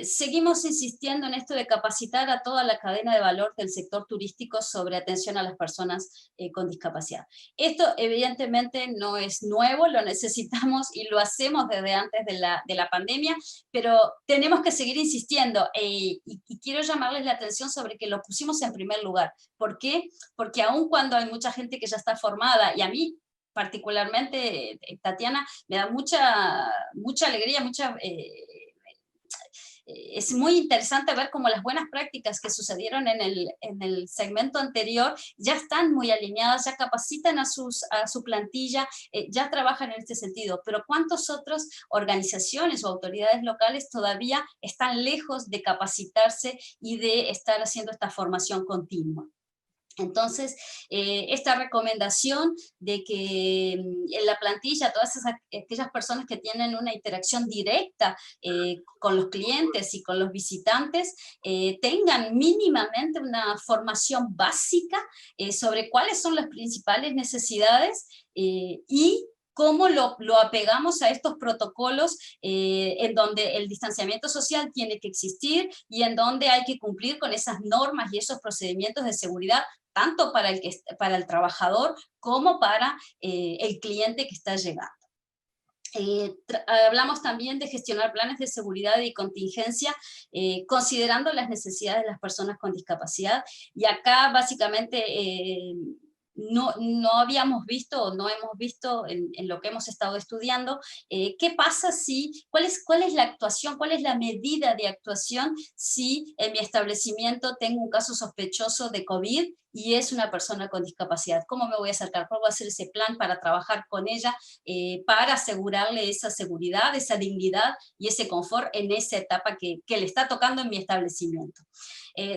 Seguimos insistiendo en esto de capacitar a toda la cadena de valor del sector turístico sobre atención a las personas con discapacidad. Esto evidentemente no es nuevo, lo necesitamos y lo hacemos desde antes de la pandemia, pero tenemos que seguir insistiendo y quiero llamarles la atención sobre que lo pusimos en primer lugar. ¿Por qué? Porque aun cuando hay mucha gente que ya está formada, y a mí particularmente, Tatiana, me da mucha alegría, es muy interesante ver cómo las buenas prácticas que sucedieron en el segmento anterior ya están muy alineadas, ya capacitan a su plantilla, ya trabajan en este sentido, pero ¿cuántas otras organizaciones o autoridades locales todavía están lejos de capacitarse y de estar haciendo esta formación continua? Entonces, esta recomendación de que en la plantilla todas aquellas personas que tienen una interacción directa con los clientes y con los visitantes tengan mínimamente una formación básica sobre cuáles son las principales necesidades y cómo lo apegamos a estos protocolos en donde el distanciamiento social tiene que existir y en donde hay que cumplir con esas normas y esos procedimientos de seguridad tanto para el trabajador como para el cliente que está llegando. Hablamos también de gestionar planes de seguridad y contingencia, considerando las necesidades de las personas con discapacidad, y acá básicamente no habíamos visto o no hemos visto en lo que hemos estado estudiando, qué pasa si, cuál es la actuación, cuál es la medida de actuación si en mi establecimiento tengo un caso sospechoso de COVID y es una persona con discapacidad. ¿Cómo me voy a acercar? ¿Cómo voy a hacer ese plan para trabajar con ella, para asegurarle esa seguridad, esa dignidad y ese confort en esa etapa que le está tocando en mi establecimiento?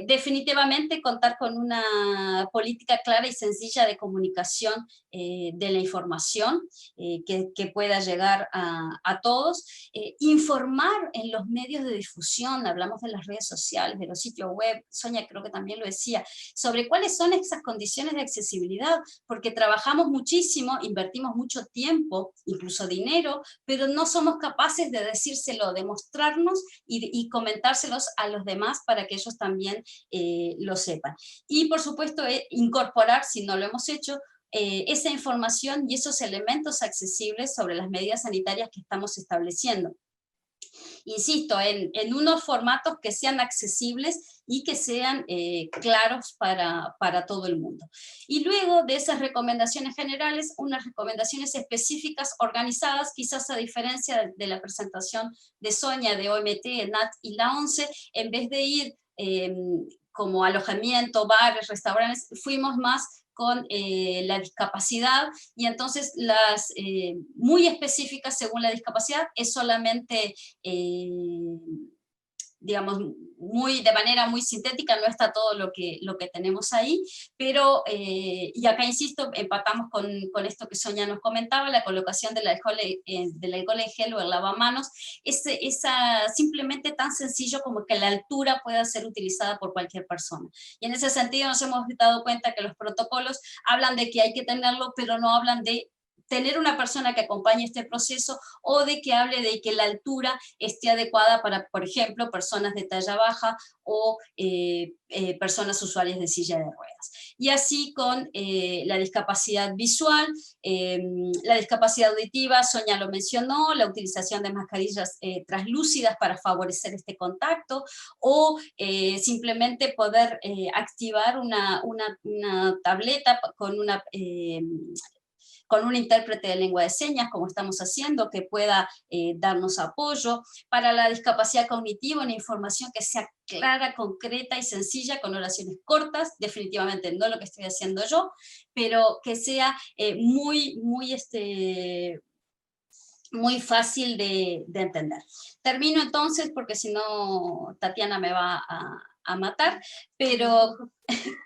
Definitivamente contar con una política clara y sencilla de comunicación de la información que pueda llegar a todos. Informar en los medios de difusión, hablamos de las redes sociales, de los sitios web, Sonia creo que también lo decía, sobre cuáles son esas condiciones de accesibilidad, porque trabajamos muchísimo, invertimos mucho tiempo, incluso dinero, pero no somos capaces de decírselo, de mostrarnos y comentárselos a los demás para que ellos también lo sepan. Y por supuesto incorporar, si no lo hemos hecho, esa información y esos elementos accesibles sobre las medidas sanitarias que estamos estableciendo. Insisto, en unos formatos que sean accesibles y que sean claros para todo el mundo. Y luego de esas recomendaciones generales, unas recomendaciones específicas organizadas, quizás a diferencia de la presentación de Sonia, de OMT, ENAT y la ONCE, en vez de ir como alojamiento, bares, restaurantes, fuimos más con la discapacidad, y entonces las muy específicas según la discapacidad es solamente digamos, de manera muy sintética, no está todo lo que tenemos ahí, pero, y acá insisto, empatamos con esto que Sonia nos comentaba, la colocación del alcohol en gel o el lavamanos, es simplemente tan sencillo como que la altura pueda ser utilizada por cualquier persona. Y en ese sentido nos hemos dado cuenta que los protocolos hablan de que hay que tenerlo, pero no hablan de tener una persona que acompañe este proceso, o de que hable de que la altura esté adecuada para, por ejemplo, personas de talla baja o personas usuarias de silla de ruedas. Y así con la discapacidad visual, la discapacidad auditiva, Sonia lo mencionó, la utilización de mascarillas translúcidas para favorecer este contacto, o simplemente poder activar una tableta con un intérprete de lengua de señas, como estamos haciendo, que pueda darnos apoyo. Para la discapacidad cognitiva, una información que sea clara, concreta y sencilla, con oraciones cortas, definitivamente no lo que estoy haciendo yo, pero que sea muy fácil de entender. Termino entonces, porque si no Tatiana me va a matar, pero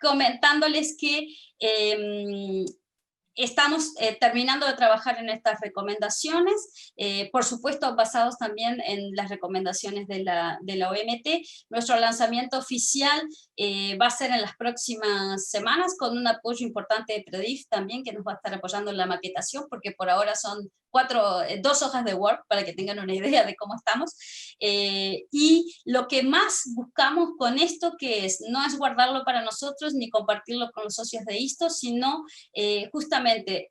comentándoles que estamos terminando de trabajar en estas recomendaciones, por supuesto basados también en las recomendaciones de la OMT. Nuestro lanzamiento oficial va a ser en las próximas semanas, con un apoyo importante de PREDIF también, que nos va a estar apoyando en la maquetación, porque por ahora son 2 hojas de Word, para que tengan una idea de cómo estamos. Y lo que más buscamos con esto, no es guardarlo para nosotros, ni compartirlo con los socios de ISTO, sino justamente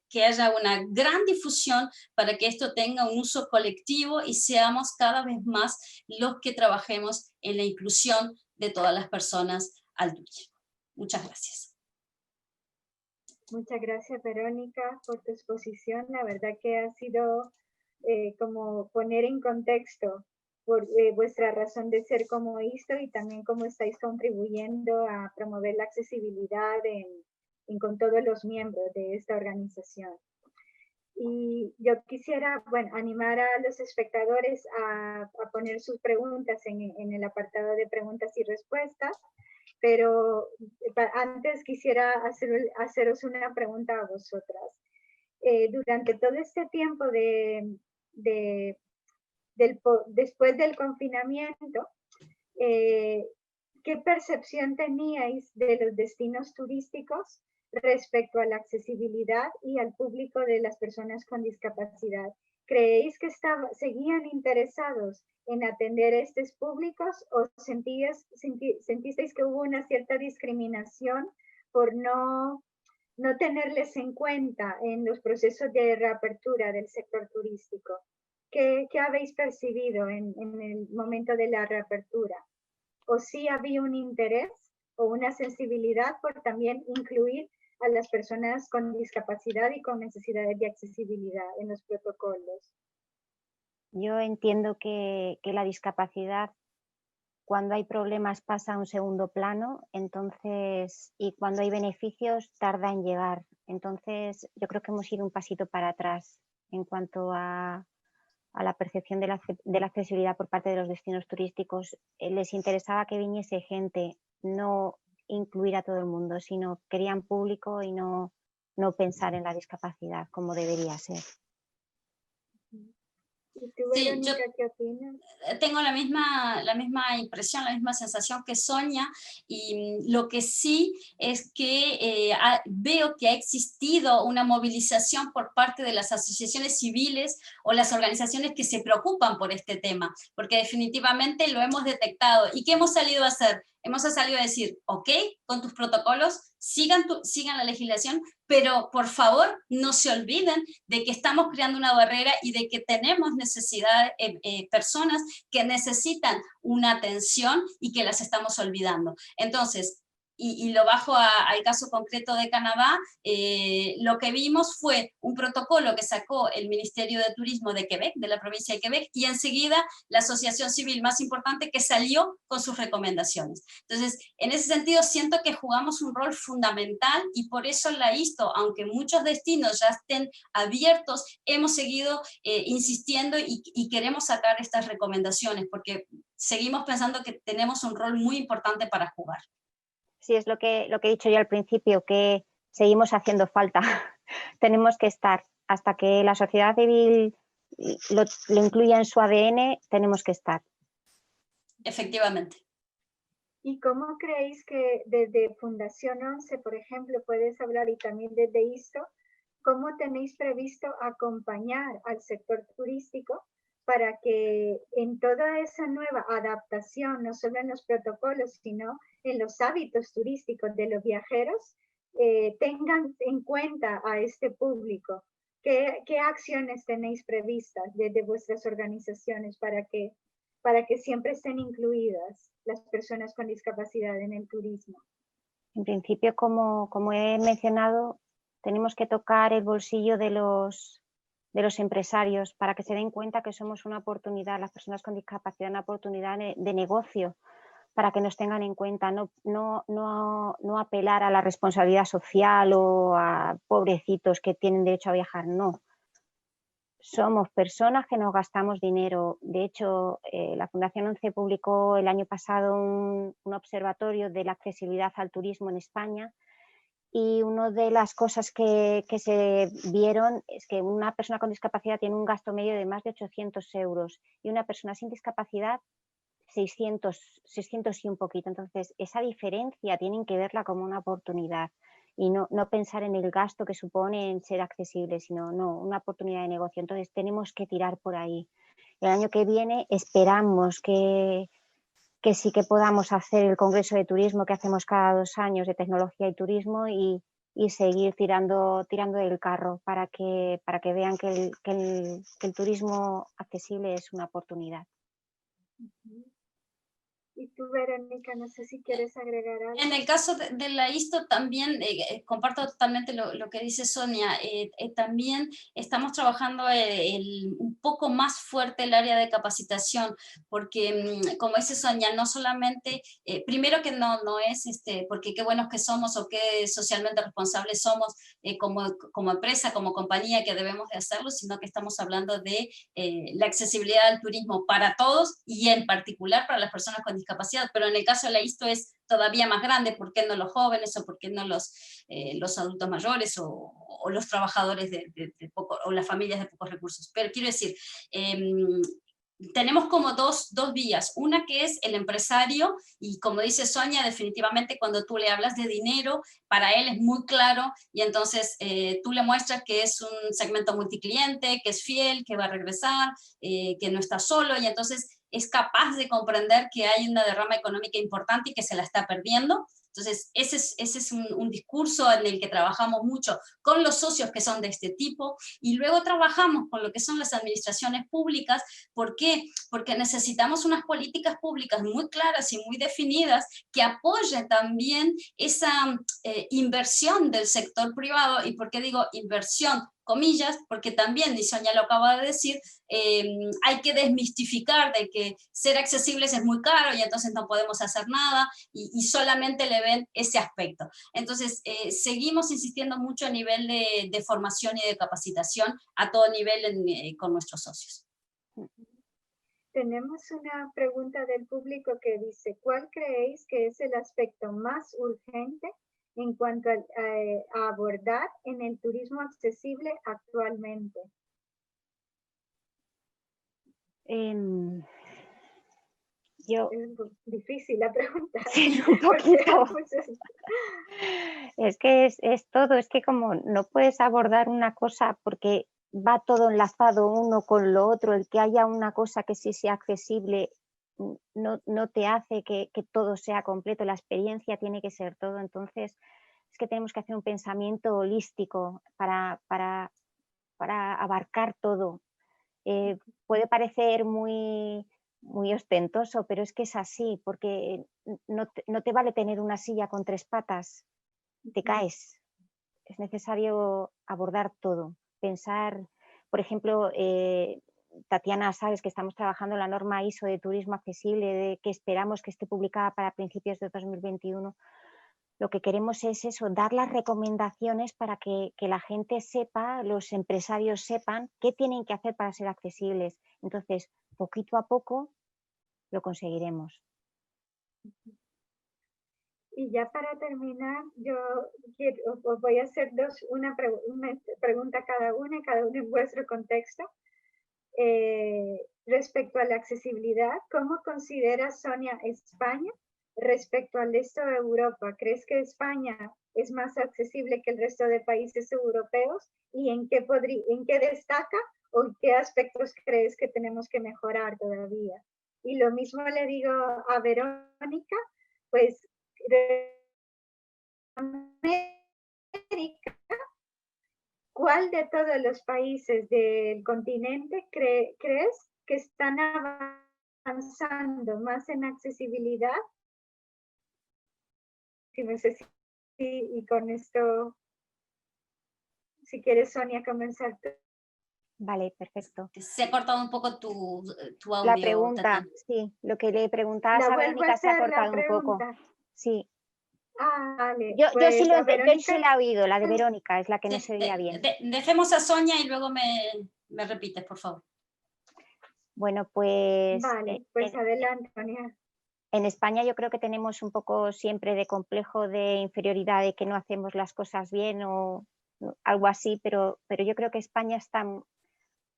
que haya una gran difusión para que esto tenga un uso colectivo y seamos cada vez más los que trabajemos en la inclusión de todas las personas al turismo. Muchas gracias. Muchas gracias, Verónica, por tu exposición. La verdad que ha sido como poner en contexto por vuestra razón de ser como ISTO, y también cómo estáis contribuyendo a promover la accesibilidad con todos los miembros de esta organización. Y yo quisiera, animar a los espectadores a poner sus preguntas en el apartado de preguntas y respuestas, pero antes quisiera haceros una pregunta a vosotras. Durante todo este tiempo después del confinamiento, ¿qué percepción teníais de los destinos turísticos respecto a la accesibilidad y al público de las personas con discapacidad? ¿Creéis que seguían interesados en atender a estos públicos, o sentisteis que hubo una cierta discriminación por no tenerles en cuenta en los procesos de reapertura del sector turístico. ¿Qué habéis percibido en el momento de la reapertura? ¿O sí había un interés o una sensibilidad por también incluir a las personas con discapacidad y con necesidades de accesibilidad en los protocolos? Yo entiendo que la discapacidad, cuando hay problemas, pasa a un segundo plano, entonces, y cuando hay beneficios tarda en llegar. Entonces, yo creo que hemos ido un pasito para atrás en cuanto a la percepción de la accesibilidad por parte de los destinos turísticos. Les interesaba que viniese gente, no incluir a todo el mundo, sino querían público y no pensar en la discapacidad como debería ser. ¿Y tú, Sí, Verónica, qué opinas? tengo la misma impresión, la misma sensación que Sonia, y lo que sí es que veo que ha existido una movilización por parte de las asociaciones civiles o las organizaciones que se preocupan por este tema, porque definitivamente lo hemos detectado. ¿Y qué hemos salido a hacer? Hemos salido a decir, ok, con tus protocolos, sigan la legislación, pero por favor no se olviden de que estamos creando una barrera y de que tenemos necesidad, personas que necesitan una atención y que las estamos olvidando. Entonces, y lo bajo al caso concreto de Canadá, lo que vimos fue un protocolo que sacó el Ministerio de Turismo de Quebec, de la provincia de Quebec, y enseguida la asociación civil más importante que salió con sus recomendaciones. Entonces, en ese sentido, siento que jugamos un rol fundamental y por eso la ISTO, aunque muchos destinos ya estén abiertos, hemos seguido insistiendo y queremos sacar estas recomendaciones porque seguimos pensando que tenemos un rol muy importante para jugar. Sí, es lo que he dicho yo al principio, que seguimos haciendo falta. Tenemos que estar hasta que la sociedad civil lo incluya en su ADN, tenemos que estar. Efectivamente. ¿Y cómo creéis que desde Fundación 11, por ejemplo, puedes hablar, y también desde ISTO, cómo tenéis previsto acompañar al sector turístico para que en toda esa nueva adaptación, no solo en los protocolos, sino en los hábitos turísticos de los viajeros, tengan en cuenta a este público? ¿Qué acciones tenéis previstas desde vuestras organizaciones para que siempre estén incluidas las personas con discapacidad en el turismo? En principio, como he mencionado, tenemos que tocar el bolsillo de los empresarios para que se den cuenta que somos una oportunidad, las personas con discapacidad, una oportunidad de negocio, para que nos tengan en cuenta, no apelar a la responsabilidad social o a pobrecitos que tienen derecho a viajar, no. Somos personas que nos gastamos dinero. De hecho, la Fundación 11 publicó el año pasado un observatorio de la accesibilidad al turismo en España, y una de las cosas que se vieron es que una persona con discapacidad tiene un gasto medio de más de 800 euros y una persona sin discapacidad 600 y un poquito. Entonces, esa diferencia tienen que verla como una oportunidad y no pensar en el gasto que supone en ser accesible, sino una oportunidad de negocio. Entonces, tenemos que tirar por ahí. El año que viene esperamos que sí que podamos hacer el Congreso de Turismo que hacemos cada 2 años de tecnología y turismo y seguir tirando del carro para que vean que el turismo accesible es una oportunidad. Y tú, Verónica, no sé si quieres agregar algo. En el caso de la ISTO también comparto totalmente lo que dice Sonia. También estamos trabajando un poco más fuerte el área de capacitación, porque como dice Sonia, no solamente, primero que no es porque qué buenos que somos o qué socialmente responsables somos como empresa, como compañía que debemos de hacerlo, sino que estamos hablando de la accesibilidad al turismo para todos y en particular para las personas con discapacidad, pero en el caso de la ISTO es todavía más grande. ¿Por qué no los jóvenes o por qué no los adultos mayores o los trabajadores o las familias de pocos recursos? Pero quiero decir, tenemos como dos vías, una que es el empresario, y como dice Sonia, definitivamente cuando tú le hablas de dinero, para él es muy claro, y entonces tú le muestras que es un segmento multicliente, que es fiel, que va a regresar, que no está solo, y entonces es capaz de comprender que hay una derrama económica importante y que se la está perdiendo. Entonces, ese es un discurso en el que trabajamos mucho con los socios que son de este tipo, y luego trabajamos con lo que son las administraciones públicas. ¿Por qué? Porque necesitamos unas políticas públicas muy claras y muy definidas que apoyen también esa inversión del sector privado. ¿Y por qué digo inversión? Comillas, porque también, y Sonia lo acaba de decir, hay que desmistificar de que ser accesibles es muy caro y entonces no podemos hacer nada, y solamente le ven ese aspecto. Entonces, seguimos insistiendo mucho a nivel de formación y de capacitación a todo nivel con nuestros socios. Tenemos una pregunta del público que dice, ¿cuál creéis que es el aspecto más urgente en cuanto a abordar en el turismo accesible actualmente? Es difícil la pregunta. Sí, un poquito. Es que es todo, es que como no puedes abordar una cosa porque va todo enlazado uno con lo otro, el que haya una cosa que sí sea accesible no te hace que todo sea completo, la experiencia tiene que ser todo. Entonces es que tenemos que hacer un pensamiento holístico para abarcar todo. Puede parecer muy ostentoso, pero es que es así, porque no te vale tener una silla con 3 patas, te caes. Es necesario abordar todo, pensar, por ejemplo, Tatiana, sabes que estamos trabajando en la norma ISO de turismo accesible, que esperamos que esté publicada para principios de 2021. Lo que queremos es eso, dar las recomendaciones para que la gente sepa, los empresarios sepan qué tienen que hacer para ser accesibles. Entonces, poquito a poco lo conseguiremos. Y ya para terminar, os voy a hacer una pregunta cada uno en vuestro contexto. Respecto a la accesibilidad, ¿cómo considera Sonia España respecto al resto de Europa? ¿Crees que España es más accesible que el resto de países europeos? ¿Y en qué destaca o en qué aspectos crees que tenemos que mejorar todavía? Y lo mismo le digo a Verónica, pues de América, ¿cuál de todos los países del continente crees que están avanzando más en accesibilidad? Y con esto, si quieres, Sonia, comenzar tú. Vale, perfecto. Se ha cortado un poco tu audio, La pregunta, Tatiana. sí, lo que le preguntabas a Verónica se ha cortado un poco. Sí. Vale, Yo pues sí la he oído, la de Sí. Verónica es la que no Sí, se oía bien. dejemos a Sonia y luego me repites, por favor. Bueno, pues... Vale, pues adelante, Sonia. En España yo creo que tenemos un poco siempre de complejo de inferioridad, de que no hacemos las cosas bien o algo así, pero yo creo que España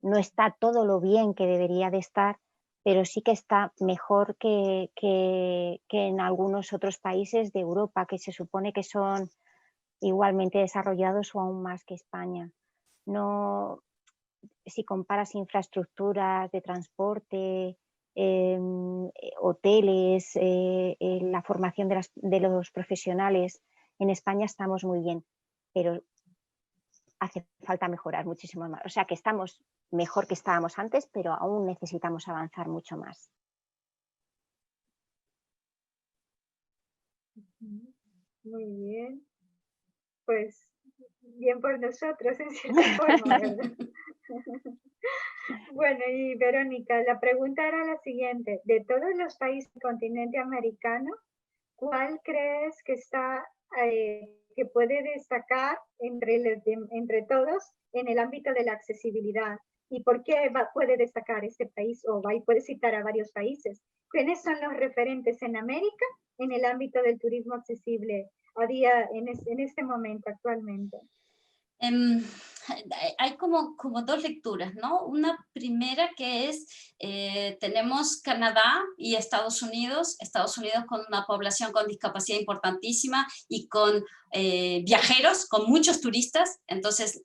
no está todo lo bien que debería de estar, pero sí que está mejor que en algunos otros países de Europa, que se supone que son igualmente desarrollados o aún más que España. No, si comparas infraestructuras de transporte, hoteles, la formación de los profesionales, en España estamos muy bien, pero hace falta mejorar muchísimo más. O sea que estamos mejor que estábamos antes, pero aún necesitamos avanzar mucho más. Muy bien. Pues bien por nosotros, en cierta forma, ¿verdad? Bueno, y Verónica, la pregunta era la siguiente. De todos los países del continente americano, ¿cuál crees que que puede destacar entre todos en el ámbito de la accesibilidad? ¿Y por qué puede destacar este país? O puede citar a varios países. ¿Quiénes son los referentes en América en el ámbito del turismo accesible en este momento, actualmente? hay como dos lecturas, ¿no? Una primera que es, tenemos Canadá y Estados Unidos con una población con discapacidad importantísima y con viajeros, con muchos turistas, entonces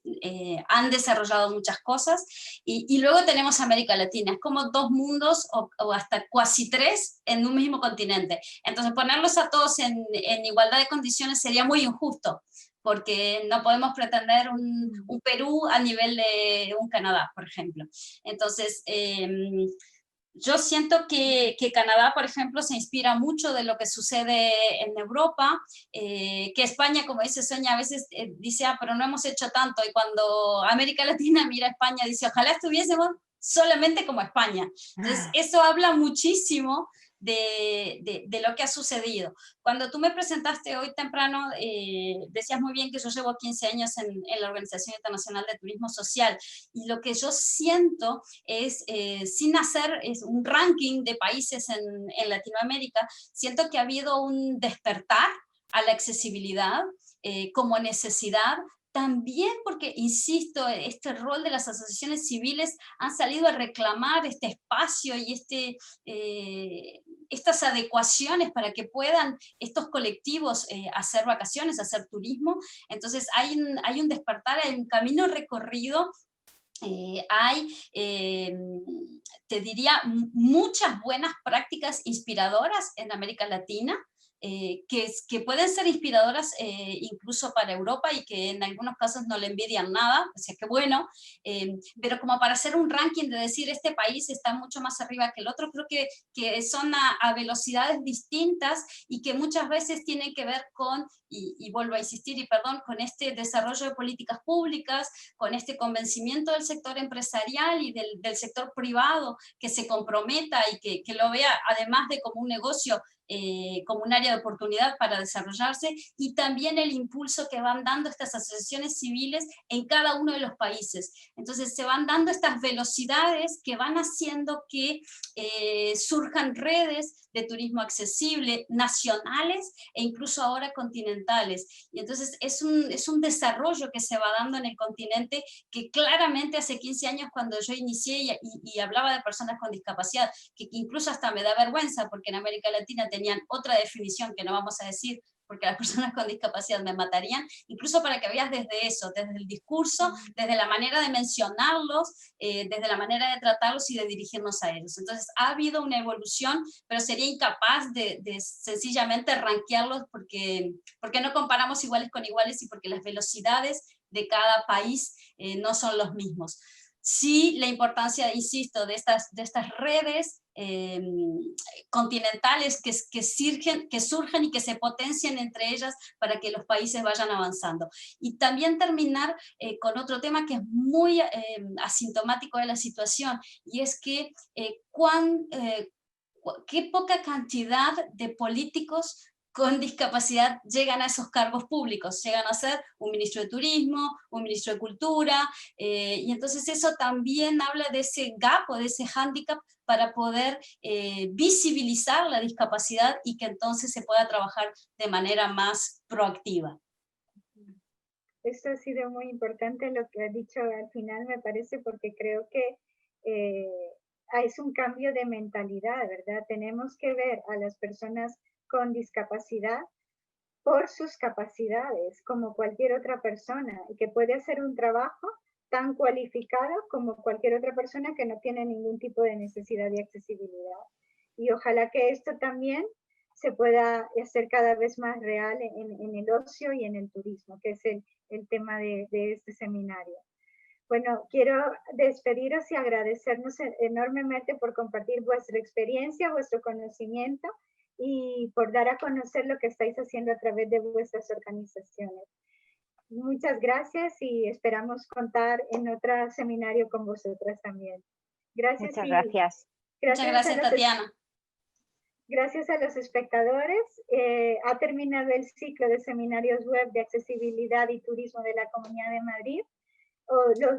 han desarrollado muchas cosas, y luego tenemos América Latina, es como dos mundos o hasta casi tres en un mismo continente, entonces ponerlos a todos en igualdad de condiciones sería muy injusto, porque no podemos pretender un Perú a nivel de un Canadá, por ejemplo. Entonces, yo siento que Canadá, por ejemplo, se inspira mucho de lo que sucede en Europa, que España, como dice Sonia, a veces dice, pero no hemos hecho tanto, y cuando América Latina mira a España, dice, ojalá estuviésemos solamente como España. Entonces, eso habla muchísimo de lo que ha sucedido. Cuando tú me presentaste hoy temprano, decías muy bien que yo llevo 15 años en la Organización Internacional de Turismo Social, y lo que yo siento es, sin hacer un ranking de países en Latinoamérica, siento que ha habido un despertar a la accesibilidad como necesidad, también porque, insisto, este rol de las asociaciones civiles han salido a reclamar este espacio y estas adecuaciones para que puedan estos colectivos hacer vacaciones, hacer turismo. Entonces hay un despertar, hay un camino recorrido, hay, te diría, muchas buenas prácticas inspiradoras en América Latina, que pueden ser inspiradoras incluso para Europa, y que en algunos casos no le envidian nada, o sea que bueno, pero como para hacer un ranking de decir este país está mucho más arriba que el otro, creo que son a velocidades distintas, y que muchas veces tienen que ver con, y vuelvo a insistir, y perdón, con este desarrollo de políticas públicas, con este convencimiento del sector empresarial y del sector privado que se comprometa y que lo vea además de como un negocio, como un área de oportunidad para desarrollarse, y también el impulso que van dando estas asociaciones civiles en cada uno de los países. Entonces se van dando estas velocidades que van haciendo que surjan redes de turismo accesible, nacionales e incluso ahora continentales. Y entonces es un desarrollo que se va dando en el continente, que claramente hace 15 años, cuando yo inicié y hablaba de personas con discapacidad, que incluso hasta me da vergüenza, porque en América Latina tenían otra definición que no vamos a decir, porque las personas con discapacidad me matarían, incluso para que veas desde eso, desde el discurso, desde la manera de mencionarlos, desde la manera de tratarlos y de dirigirnos a ellos. Entonces ha habido una evolución, pero sería incapaz de sencillamente rankearlos, porque no comparamos iguales con iguales, y porque las velocidades de cada país no son los mismos. Sí, la importancia, insisto, de estas redes continentales que surgen y que se potencian entre ellas para que los países vayan avanzando. Y también terminar con otro tema que es muy asintomático de la situación, y es que qué poca cantidad de políticos con discapacidad llegan a esos cargos públicos, llegan a ser un ministro de Turismo, un ministro de Cultura, y entonces eso también habla de ese gap o de ese hándicap para poder visibilizar la discapacidad, y que entonces se pueda trabajar de manera más proactiva. Esto ha sido muy importante lo que ha dicho al final, me parece, porque creo que es un cambio de mentalidad, ¿verdad? Tenemos que ver a las personas con discapacidad por sus capacidades, como cualquier otra persona, y que puede hacer un trabajo tan cualificado como cualquier otra persona que no tiene ningún tipo de necesidad de accesibilidad. Y ojalá que esto también se pueda hacer cada vez más real en el ocio y en el turismo, que es el tema de este seminario. Bueno, quiero despediros y agradecernos enormemente por compartir vuestra experiencia, vuestro conocimiento, y por dar a conocer lo que estáis haciendo a través de vuestras organizaciones. Muchas gracias, y esperamos contar en otro seminario con vosotras también. Gracias. Muchas gracias. Muchas gracias, Tatiana. Gracias a los espectadores. Ha terminado el ciclo de seminarios web de accesibilidad y turismo de la Comunidad de Madrid.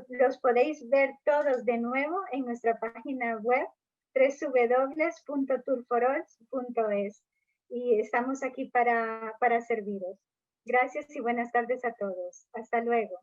Los podéis ver todos de nuevo en nuestra página web www.tourforall.es, y estamos aquí para serviros. Gracias y buenas tardes a todos. Hasta luego.